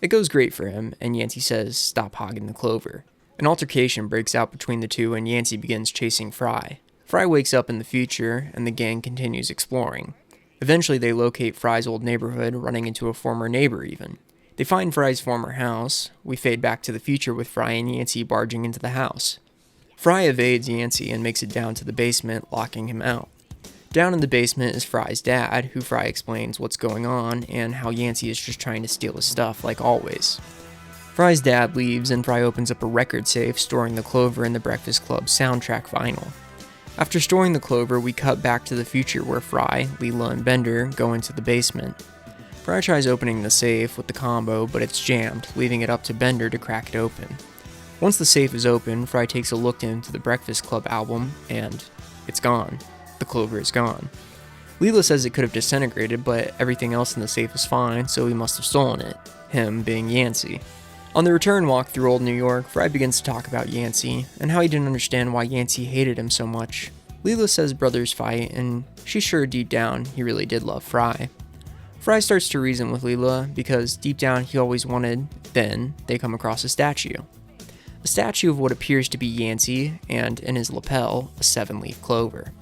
It goes great for him, and Yancey says, "Stop hogging the clover." An altercation breaks out between the two, and Yancey begins chasing Fry. Fry wakes up in the future, and the gang continues exploring. Eventually, they locate Fry's old neighborhood, running into a former neighbor even. They find Fry's former house. We fade back to the future with Fry and Yancey barging into the house. Fry evades Yancey and makes it down to the basement, locking him out. Down in the basement is Fry's dad, who Fry explains what's going on and how Yancey is just trying to steal his stuff like always. Fry's dad leaves and Fry opens up a record safe, storing the Clover and the Breakfast Club soundtrack vinyl. After storing the Clover, we cut back to the future where Fry, Leela, and Bender go into the basement. Fry tries opening the safe with the combo, but it's jammed, leaving it up to Bender to crack it open. Once the safe is open, Fry takes a look into the Breakfast Club album, and it's gone. The Clover is gone. Leela says it could have disintegrated, but everything else in the safe is fine, so he must have stolen it. him being Yancey. On the return walk through Old New York, Fry begins to talk about Yancey and how he didn't understand why Yancey hated him so much. Leela says brothers fight, and she's sure deep down he really did love Fry. Fry starts to reason with Leela because deep down he always wanted, then they come across a statue. A statue of what appears to be Yancey, and in his lapel, a 7-leaf clover.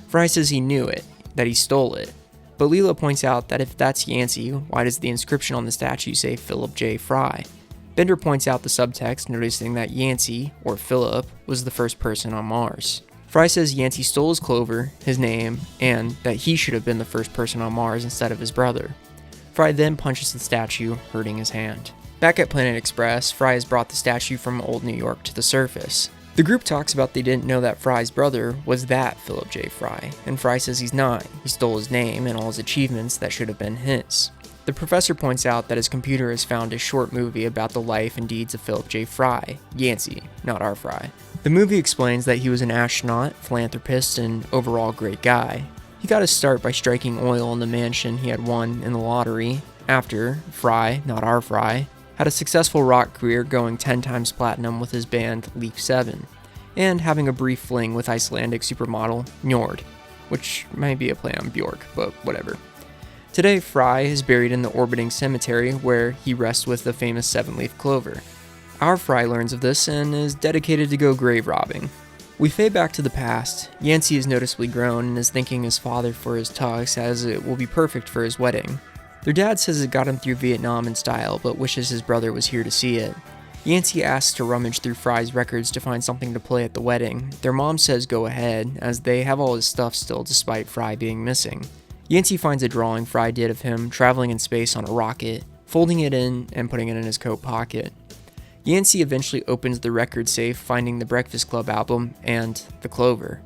Fry says he knew it, that he stole it, but Leela points out that if that's Yancey, why does the inscription on the statue say Philip J. Fry? Bender points out the subtext, noticing that Yancey, or Philip, was the first person on Mars. Fry says Yancey stole his clover, his name, and that he should have been the first person on Mars instead of his brother. Fry then punches the statue, hurting his hand. Back at Planet Express, Fry has brought the statue from Old New York to the surface. The group talks about they didn't know that Fry's brother was that Philip J. Fry, and Fry says he's not. He stole his name and all his achievements that should have been his. The professor points out that his computer has found a short movie about the life and deeds of Philip J. Fry, Yancey, not our Fry. The movie explains that he was an astronaut, philanthropist, and overall great guy. He got his start by striking oil in the mansion he had won in the lottery, after Fry, not our Fry, had a successful rock career going 10 times platinum with his band Leaf 7, and having a brief fling with Icelandic supermodel Njord, which might be a play on Bjork, but whatever. Today, Fry is buried in the orbiting cemetery where he rests with the famous 7-leaf clover. Our Fry learns of this and is dedicated to go grave robbing. We fade back to the past. Yancey is noticeably grown and is thanking his father for his tux as it will be perfect for his wedding. Their dad says it got him through Vietnam in style, but wishes his brother was here to see it. Yancey asks to rummage through Fry's records to find something to play at the wedding. Their mom says go ahead, as they have all his stuff still despite Fry being missing. Yancey finds a drawing Fry did of him traveling in space on a rocket, folding it in and putting it in his coat pocket. Yancey eventually opens the record safe, finding the Breakfast Club album and the clover.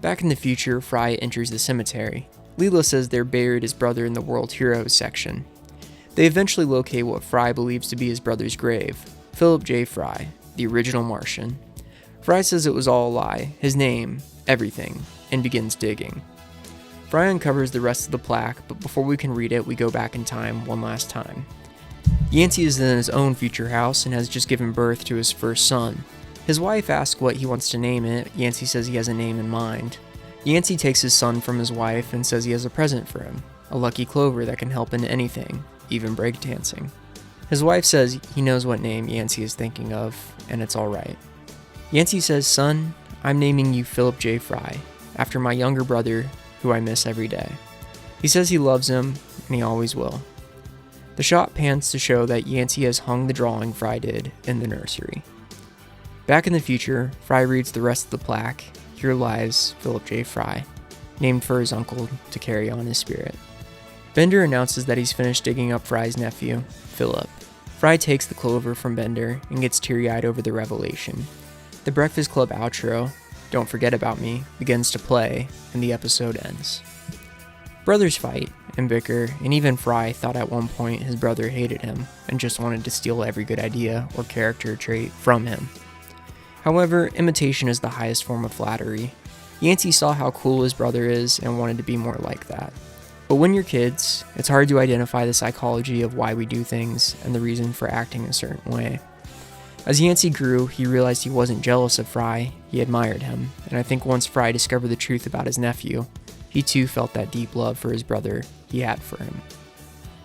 Back in the future, Fry enters the cemetery. Leela says they're buried his brother in the World Heroes section. They eventually locate what Fry believes to be his brother's grave, Philip J. Fry, the original Martian. Fry says it was all a lie, his name, everything, and begins digging. Fry uncovers the rest of the plaque, but before we can read it, we go back in time one last time. Yancey is in his own future house and has just given birth to his first son. His wife asks what he wants to name it. Yancey says he has a name in mind. Yancey takes his son from his wife and says he has a present for him, a lucky clover that can help in anything, even breakdancing. His wife says he knows what name Yancey is thinking of, and it's alright. Yancey says, "Son, I'm naming you Philip J. Fry, after my younger brother, who I miss every day." He says he loves him, and he always will. The shot pans to show that Yancey has hung the drawing Fry did in the nursery. Back in the future, Fry reads the rest of the plaque. Here lies Philip J. Fry, named for his uncle to carry on his spirit. Bender announces that he's finished digging up Fry's nephew, Philip. Fry takes the clover from Bender and gets teary-eyed over the revelation. The Breakfast Club outro, "Don't Forget About Me," begins to play, and the episode ends. Brothers fight and bicker, and even Fry thought at one point his brother hated him and just wanted to steal every good idea or character trait from him. However, imitation is the highest form of flattery. Yancey saw how cool his brother is and wanted to be more like that. But when you're kids, it's hard to identify the psychology of why we do things and the reason for acting a certain way. As Yancey grew, he realized he wasn't jealous of Fry, he admired him, and I think once Fry discovered the truth about his nephew, he too felt that deep love for his brother he had for him.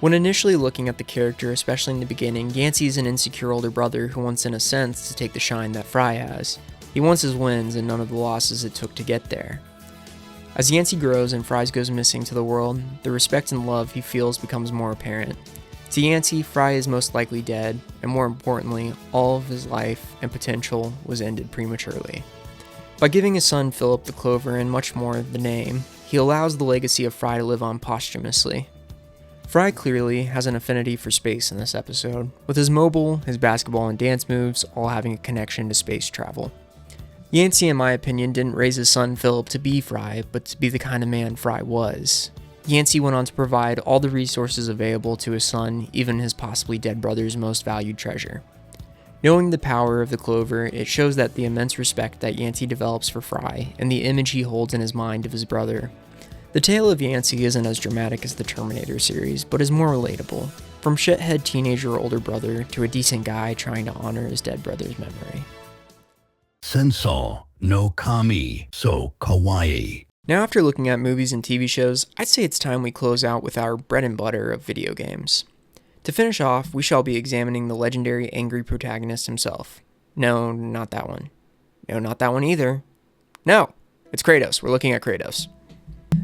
When initially looking at the character, especially in the beginning, Yancey is an insecure older brother who wants in a sense to take the shine that Fry has. He wants his wins and none of the losses it took to get there. As Yancey grows and Fry goes missing to the world, the respect and love he feels becomes more apparent. To Yancey, Fry is most likely dead, and more importantly, all of his life and potential was ended prematurely. By giving his son Philip the clover and much more the name, he allows the legacy of Fry to live on posthumously. Fry clearly has an affinity for space in this episode, with his mobile, his basketball and dance moves all having a connection to space travel. Yancey, in my opinion, didn't raise his son Philip to be Fry, but to be the kind of man Fry was. Yancey went on to provide all the resources available to his son, even his possibly dead brother's most valued treasure. Knowing the power of the clover, it shows that the immense respect that Yancey develops for Fry and the image he holds in his mind of his brother. The tale of Yancey isn't as dramatic as the Terminator series, but is more relatable. From shithead teenager older brother to a decent guy trying to honor his dead brother's memory. Sensou no Kami so kawaii. Now after looking at movies and TV shows, I'd say it's time we close out with our bread and butter of video games. To finish off, we shall be examining the legendary angry protagonist himself. No, not that one. No, not that one either. No, it's Kratos. We're looking at Kratos.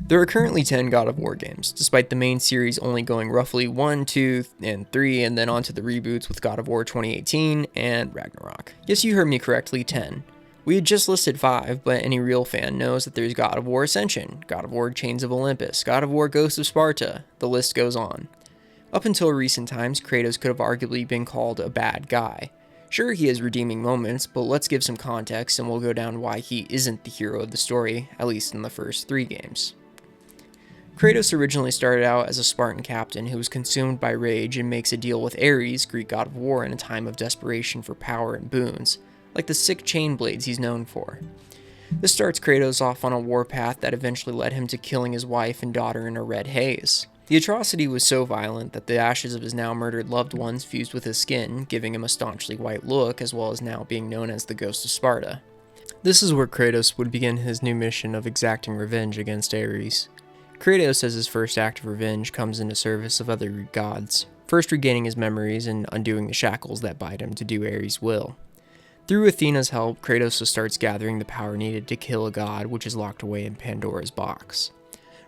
There are currently 10 God of War games, despite the main series only going roughly 1, 2, and 3, and then on to the reboots with God of War 2018 and Ragnarok. Yes, you heard me correctly, 10. We had just listed 5, but any real fan knows that there's God of War Ascension, God of War Chains of Olympus, God of War Ghosts of Sparta, the list goes on. Up until recent times, Kratos could have arguably been called a bad guy. Sure, he has redeeming moments, but let's give some context and we'll go down why he isn't the hero of the story, at least in the first 3 games. Kratos originally started out as a Spartan captain who was consumed by rage and makes a deal with Ares, Greek god of war, in a time of desperation for power and boons, like the sick chain blades he's known for. This starts Kratos off on a warpath that eventually led him to killing his wife and daughter in a red haze. The atrocity was so violent that the ashes of his now murdered loved ones fused with his skin, giving him a staunchly white look, as well as now being known as the Ghost of Sparta. This is where Kratos would begin his new mission of exacting revenge against Ares. Kratos, as his first act of revenge, comes into service of other Greek gods, first regaining his memories and undoing the shackles that bind him to do Ares' will. Through Athena's help, Kratos starts gathering the power needed to kill a god which is locked away in Pandora's box.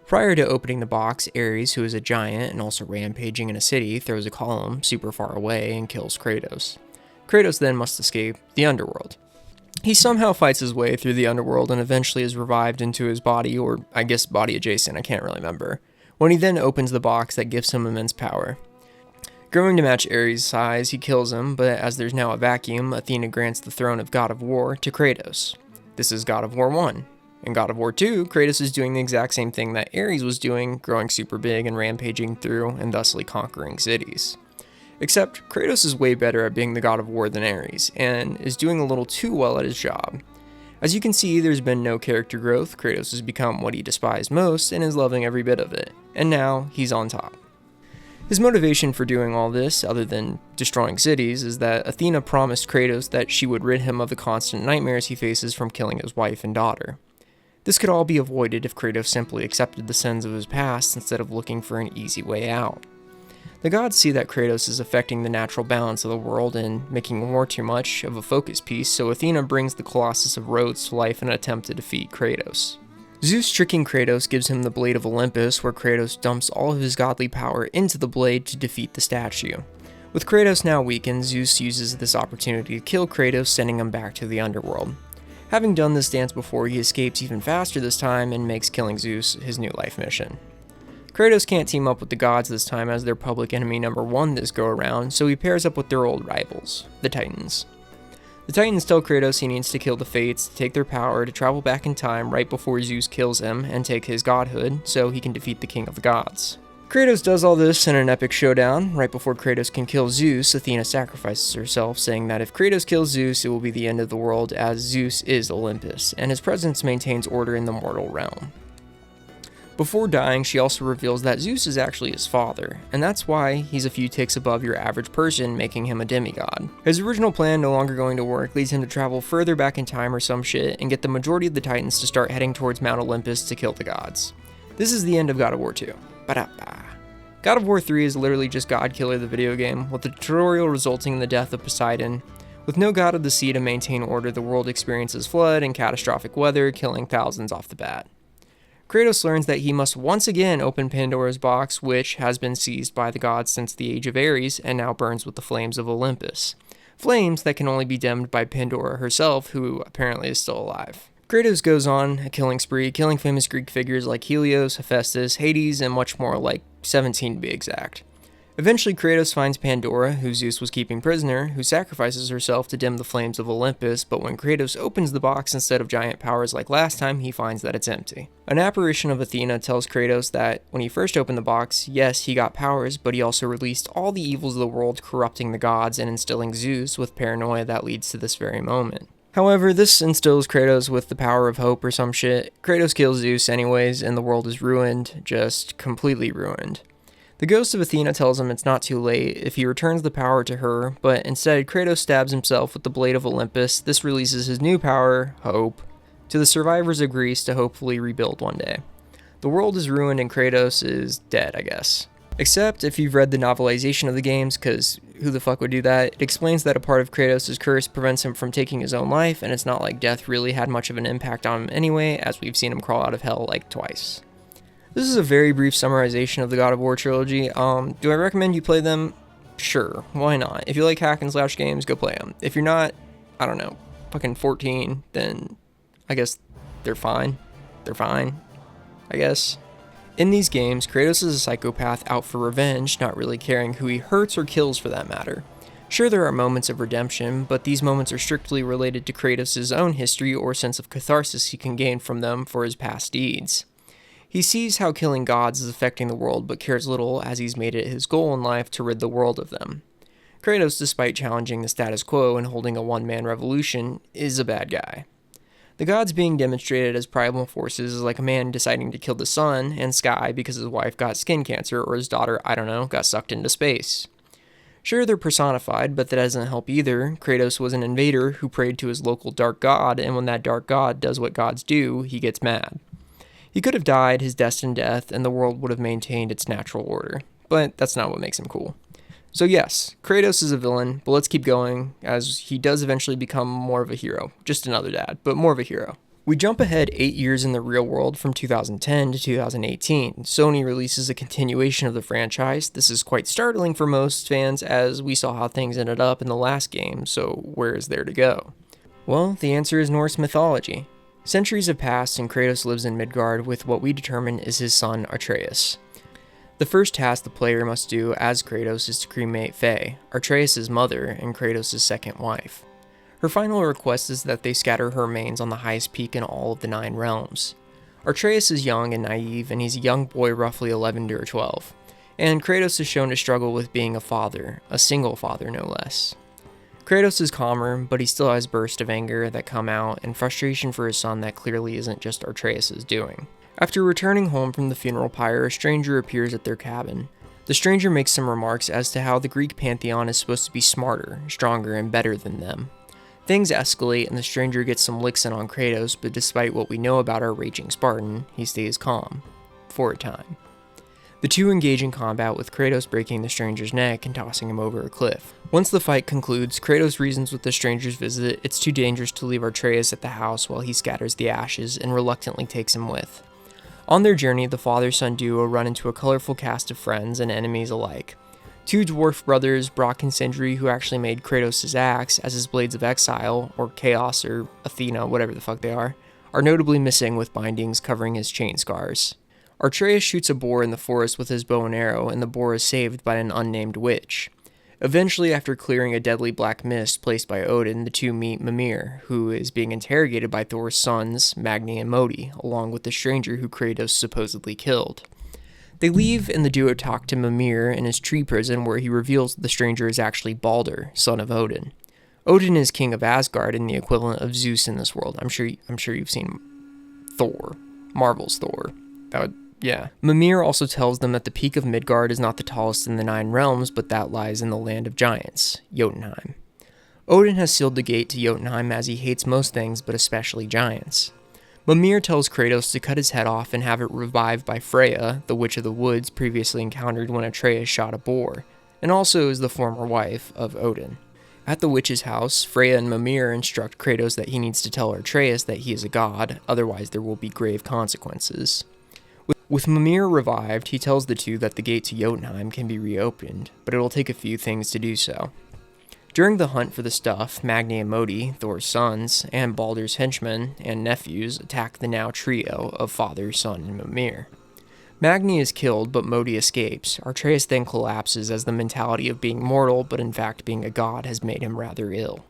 Prior to opening the box, Ares, who is a giant and also rampaging in a city, throws a column super far away and kills Kratos. Kratos then must escape the underworld. He somehow fights his way through the underworld and eventually is revived into his body, or I guess body adjacent, I can't really remember, when he then opens the box that gives him immense power. Growing to match Ares' size, he kills him, but as there's now a vacuum, Athena grants the throne of God of War to Kratos. This is God of War 1. In God of War 2, Kratos is doing the exact same thing that Ares was doing, growing super big and rampaging through and thusly conquering cities. Except, Kratos is way better at being the God of War than Ares, and is doing a little too well at his job. As you can see, there's been no character growth, Kratos has become what he despised most, and is loving every bit of it, and now, he's on top. His motivation for doing all this, other than destroying cities, is that Athena promised Kratos that she would rid him of the constant nightmares he faces from killing his wife and daughter. This could all be avoided if Kratos simply accepted the sins of his past instead of looking for an easy way out. The gods see that Kratos is affecting the natural balance of the world and making war too much of a focus piece, so Athena brings the Colossus of Rhodes to life in an attempt to defeat Kratos. Zeus tricking Kratos gives him the Blade of Olympus, where Kratos dumps all of his godly power into the blade to defeat the statue. With Kratos now weakened, Zeus uses this opportunity to kill Kratos, sending him back to the underworld. Having done this dance before, he escapes even faster this time and makes killing Zeus his new life mission. Kratos can't team up with the gods this time as their public enemy number 1 this go around, so he pairs up with their old rivals, the Titans. The Titans tell Kratos he needs to kill the Fates to take their power to travel back in time right before Zeus kills him and take his godhood so he can defeat the king of the gods. Kratos does all this in an epic showdown. Right before Kratos can kill Zeus, Athena sacrifices herself, saying that if Kratos kills Zeus, it will be the end of the world, as Zeus is Olympus, and his presence maintains order in the mortal realm. Before dying, she also reveals that Zeus is actually his father, and that's why he's a few ticks above your average person, making him a demigod. His original plan no longer going to work leads him to travel further back in time or some shit, and get the majority of the Titans to start heading towards Mount Olympus to kill the gods. This is the end of God of War 2. Ba-da-ba. God of War 3 is literally just God Killer the video game, with the tutorial resulting in the death of Poseidon. With no god of the sea to maintain order, the world experiences flood and catastrophic weather, killing thousands off the bat. Kratos learns that he must once again open Pandora's box, which has been seized by the gods since the age of Ares and now burns with the flames of Olympus. Flames that can only be dimmed by Pandora herself, who apparently is still alive. Kratos goes on a killing spree, killing famous Greek figures like Helios, Hephaestus, Hades, and much more, like 17 to be exact. Eventually, Kratos finds Pandora, who Zeus was keeping prisoner, who sacrifices herself to dim the flames of Olympus, but when Kratos opens the box instead of giant powers like last time, he finds that it's empty. An apparition of Athena tells Kratos that when he first opened the box, yes, he got powers, but he also released all the evils of the world, corrupting the gods and instilling Zeus with paranoia that leads to this very moment. However, this instills Kratos with the power of hope or some shit. Kratos kills Zeus anyways, and the world is ruined, just completely ruined. The ghost of Athena tells him it's not too late if he returns the power to her, but instead Kratos stabs himself with the blade of Olympus. This releases his new power, hope, to the survivors of Greece to hopefully rebuild one day. The world is ruined and Kratos is dead, I guess. Except if you've read the novelization of the games, because who the fuck would do that? It explains that a part of Kratos' curse prevents him from taking his own life, and it's not like death really had much of an impact on him anyway, as we've seen him crawl out of hell like twice. This is a very brief summarization of the God of War trilogy. Do I recommend you play them? Sure, why not? If you like hack and slash games, go play them. If you're not, I don't know, fucking 14, then I guess they're fine. They're fine, I guess. In these games, Kratos is a psychopath out for revenge, not really caring who he hurts or kills for that matter. Sure, there are moments of redemption, but these moments are strictly related to Kratos' own history or sense of catharsis he can gain from them for his past deeds. He sees how killing gods is affecting the world, but cares little as he's made it his goal in life to rid the world of them. Kratos, despite challenging the status quo and holding a one-man revolution, is a bad guy. The gods being demonstrated as primal forces is like a man deciding to kill the sun and sky because his wife got skin cancer or his daughter, I don't know, got sucked into space. Sure, they're personified, but that doesn't help either. Kratos was an invader who prayed to his local dark god, and when that dark god does what gods do, he gets mad. He could have died his destined death, and the world would have maintained its natural order, but that's not what makes him cool. So yes, Kratos is a villain, but let's keep going, as he does eventually become more of a hero. Just another dad, but more of a hero. We jump ahead 8 years in the real world from 2010 to 2018. Sony releases a continuation of the franchise. This is quite startling for most fans, as we saw how things ended up in the last game, so where is there to go? Well, the answer is Norse mythology. Centuries have passed and Kratos lives in Midgard with what we determine is his son Atreus. The first task the player must do as Kratos is to cremate Faye, Atreus' mother and Kratos' second wife. Her final request is that they scatter her remains on the highest peak in all of the 9 realms. Atreus is young and naive, and he's a young boy roughly 11 or 12, and Kratos is shown to struggle with being a father, a single father no less. Kratos is calmer, but he still has bursts of anger that come out and frustration for his son that clearly isn't just Atreus' doing. After returning home from the funeral pyre, a stranger appears at their cabin. The stranger makes some remarks as to how the Greek pantheon is supposed to be smarter, stronger, and better than them. Things escalate and the stranger gets some licks in on Kratos, but despite what we know about our raging Spartan, he stays calm. For a time. The two engage in combat with Kratos breaking the stranger's neck and tossing him over a cliff. Once the fight concludes, Kratos reasons with the stranger's visit it's too dangerous to leave Atreus at the house while he scatters the ashes and reluctantly takes him with. On their journey, the father-son duo run into a colorful cast of friends and enemies alike. 2 dwarf brothers, Brock and Sindri, who actually made Kratos' axe as his blades of exile, or Chaos or Athena, whatever the fuck they are notably missing with bindings covering his chain scars. Atreus shoots a boar in the forest with his bow and arrow, and the boar is saved by an unnamed witch. Eventually, after clearing a deadly black mist placed by Odin, the two meet Mimir, who is being interrogated by Thor's sons, Magni and Modi, along with the stranger who Kratos supposedly killed. They leave, and the duo talk to Mimir in his tree prison, where he reveals the stranger is actually Baldur, son of Odin. Odin is king of Asgard and the equivalent of Zeus in this world. I'm sure you've seen Thor, Marvel's Thor. Yeah. Mimir also tells them that the peak of Midgard is not the tallest in the 9 realms, but that lies in the land of giants, Jotunheim. Odin has sealed the gate to Jotunheim as he hates most things, but especially giants. Mimir tells Kratos to cut his head off and have it revived by Freya, the Witch of the Woods previously encountered when Atreus shot a boar, and also is the former wife of Odin. At the witch's house, Freya and Mimir instruct Kratos that he needs to tell Atreus that he is a god, otherwise there will be grave consequences. With Mimir revived, he tells the two that the gate to Jotunheim can be reopened, but it will take a few things to do so. During the hunt for the stuff, Magni and Modi, Thor's sons, and Baldur's henchmen and nephews attack the now trio of father, son, and Mimir. Magni is killed, but Modi escapes. Atreus then collapses as the mentality of being mortal, but in fact being a god, has made him rather ill.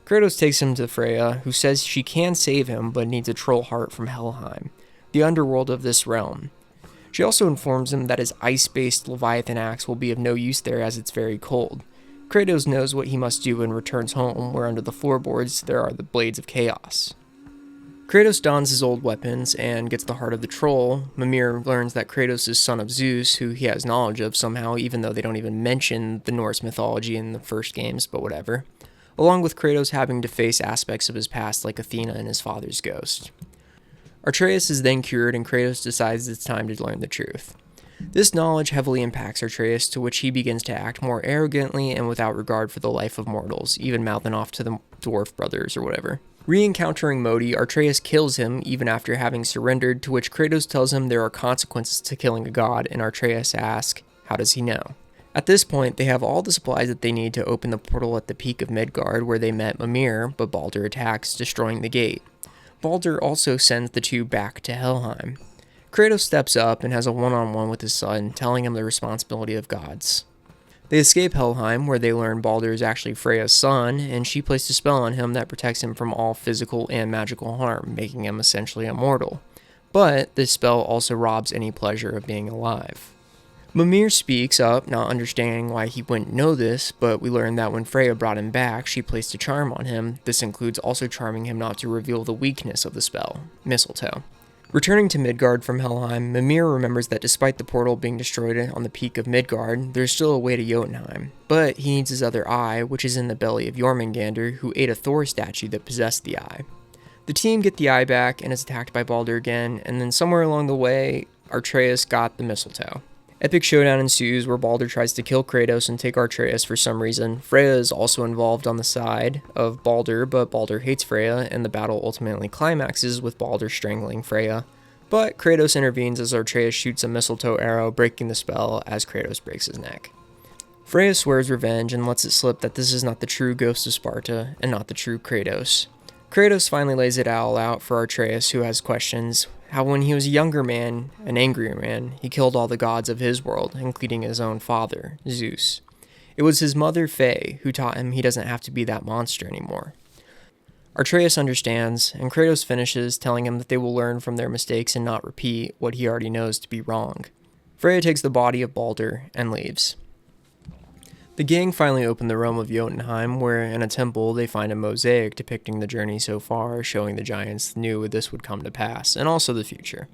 Kratos takes him to Freya, who says she can save him, but needs a troll heart from Helheim, the underworld of this realm. She also informs him that his ice-based Leviathan axe will be of no use there as it's very cold. Kratos knows what he must do and returns home, where under the floorboards there are the Blades of Chaos. Kratos dons his old weapons and gets the heart of the troll. Mimir learns that Kratos is son of Zeus, who he has knowledge of somehow, even though they don't even mention the Norse mythology in the first games, but whatever. Along with Kratos having to face aspects of his past like Athena and his father's ghost. Atreus is then cured and Kratos decides it's time to learn the truth. This knowledge heavily impacts Atreus, to which he begins to act more arrogantly and without regard for the life of mortals, even mouthing off to the dwarf brothers or whatever. Re-encountering Modi, Atreus kills him even after having surrendered, to which Kratos tells him there are consequences to killing a god, and Atreus asks, how does he know? At this point, they have all the supplies that they need to open the portal at the peak of Midgard where they met Mimir, but Baldur attacks, destroying the gate. Baldur also sends the two back to Helheim. Kratos steps up and has a one-on-one with his son, telling him the responsibility of gods. They escape Helheim, where they learn Baldur is actually Freya's son, and she placed a spell on him that protects him from all physical and magical harm, making him essentially immortal. But this spell also robs any pleasure of being alive. Mimir speaks up, not understanding why he wouldn't know this, but we learn that when Freya brought him back, she placed a charm on him. This includes also charming him not to reveal the weakness of the spell, mistletoe. Returning to Midgard from Helheim, Mimir remembers that despite the portal being destroyed on the peak of Midgard, there's still a way to Jotunheim, but he needs his other eye, which is in the belly of Jormungandr, who ate a Thor statue that possessed the eye. The team get the eye back and is attacked by Baldur again, and then somewhere along the way, Atreus got the mistletoe. Epic showdown ensues where Baldur tries to kill Kratos and take Atreus for some reason. Freya is also involved on the side of Baldur, but Baldur hates Freya, and the battle ultimately climaxes with Baldur strangling Freya. But Kratos intervenes as Atreus shoots a mistletoe arrow, breaking the spell as Kratos breaks his neck. Freya swears revenge and lets it slip that this is not the true ghost of Sparta and not the true Kratos. Kratos finally lays it all out for Atreus, who has questions. How when he was a younger man, an angrier man, he killed all the gods of his world, including his own father, Zeus. It was his mother, Faye, who taught him he doesn't have to be that monster anymore. Atreus understands, and Kratos finishes, telling him that they will learn from their mistakes and not repeat what he already knows to be wrong. Freya takes the body of Baldur and leaves. The gang finally open the realm of Jotunheim, where in a temple they find a mosaic depicting the journey so far, showing the giants knew this would come to pass, and also the future.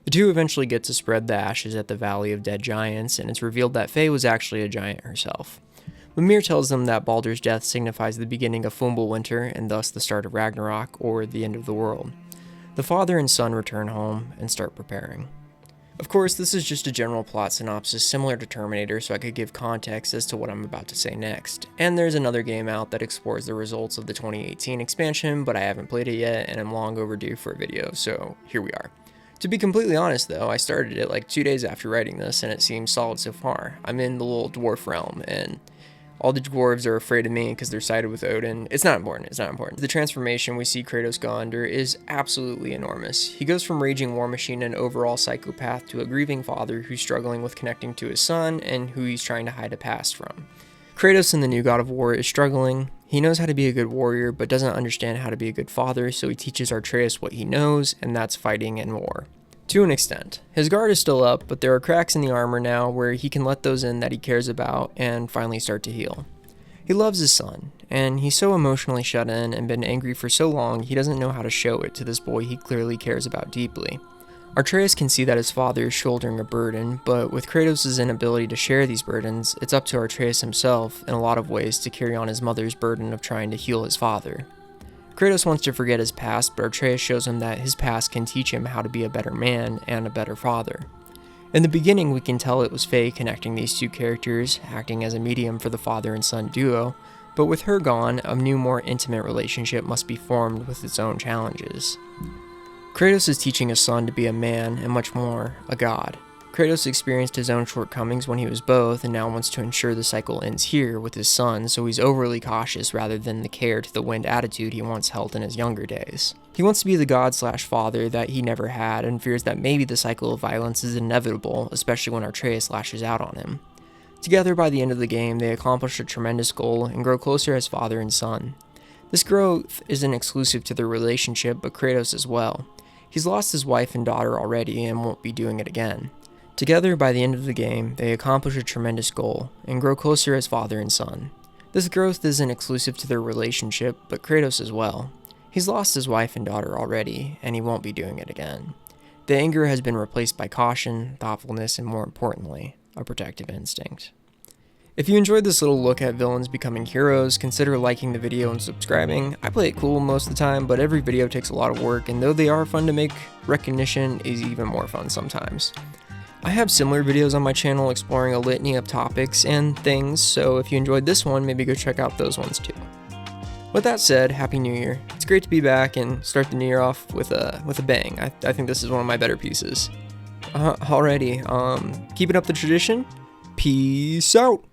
The two eventually get to spread the ashes at the Valley of Dead Giants, and it's revealed that Faye was actually a giant herself. Mimir tells them that Baldur's death signifies the beginning of Fimbulwinter, and thus the start of Ragnarok, or the end of the world. The father and son return home and start preparing. Of course, this is just a general plot synopsis similar to Terminator, so I could give context as to what I'm about to say next. And there's another game out that explores the results of the 2018 expansion, but I haven't played it yet, and I'm long overdue for a video, so here we are. To be completely honest though, I started it like 2 days after writing this, and it seems solid so far. I'm in the little dwarf realm, and all the dwarves are afraid of me because they're sided with Odin. It's not important. The transformation we see Kratos go under is absolutely enormous. He goes from raging war machine and overall psychopath to a grieving father who's struggling with connecting to his son and who he's trying to hide a past from. Kratos in the new God of War is struggling. He knows how to be a good warrior, but doesn't understand how to be a good father, so he teaches Atreus what he knows, and that's fighting and war. To an extent. His guard is still up, but there are cracks in the armor now where he can let those in that he cares about and finally start to heal. He loves his son, and he's so emotionally shut in and been angry for so long he doesn't know how to show it to this boy he clearly cares about deeply. Atreus can see that his father is shouldering a burden, but with Kratos' inability to share these burdens, it's up to Atreus himself in a lot of ways to carry on his mother's burden of trying to heal his father. Kratos wants to forget his past, but Atreus shows him that his past can teach him how to be a better man and a better father. In the beginning, we can tell it was Faye connecting these two characters, acting as a medium for the father and son duo, but with her gone, a new, more intimate relationship must be formed with its own challenges. Kratos is teaching his son to be a man, and much more, a god. Kratos experienced his own shortcomings when he was both, and now wants to ensure the cycle ends here with his son, so he's overly cautious rather than the care to the wind attitude he once held in his younger days. He wants to be the god/father that he never had, and fears that maybe the cycle of violence is inevitable, especially when Atreus lashes out on him. Together, by the end of the game, they accomplish a tremendous goal and grow closer as father and son. This growth isn't exclusive to their relationship, but Kratos as well. He's lost his wife and daughter already and won't be doing it again. Together, by the end of the game, they accomplish a tremendous goal and grow closer as father and son. This growth isn't exclusive to their relationship, but Kratos as well. He's lost his wife and daughter already, and he won't be doing it again. The anger has been replaced by caution, thoughtfulness, and more importantly, a protective instinct. If you enjoyed this little look at villains becoming heroes, consider liking the video and subscribing. I play it cool most of the time, but every video takes a lot of work, and though they are fun to make, recognition is even more fun sometimes. I have similar videos on my channel exploring a litany of topics and things, so if you enjoyed this one, maybe go check out those ones too. With that said, Happy New Year. It's great to be back and start the new year off with a bang. I think this is one of my better pieces. Alrighty, keeping up the tradition. Peace out!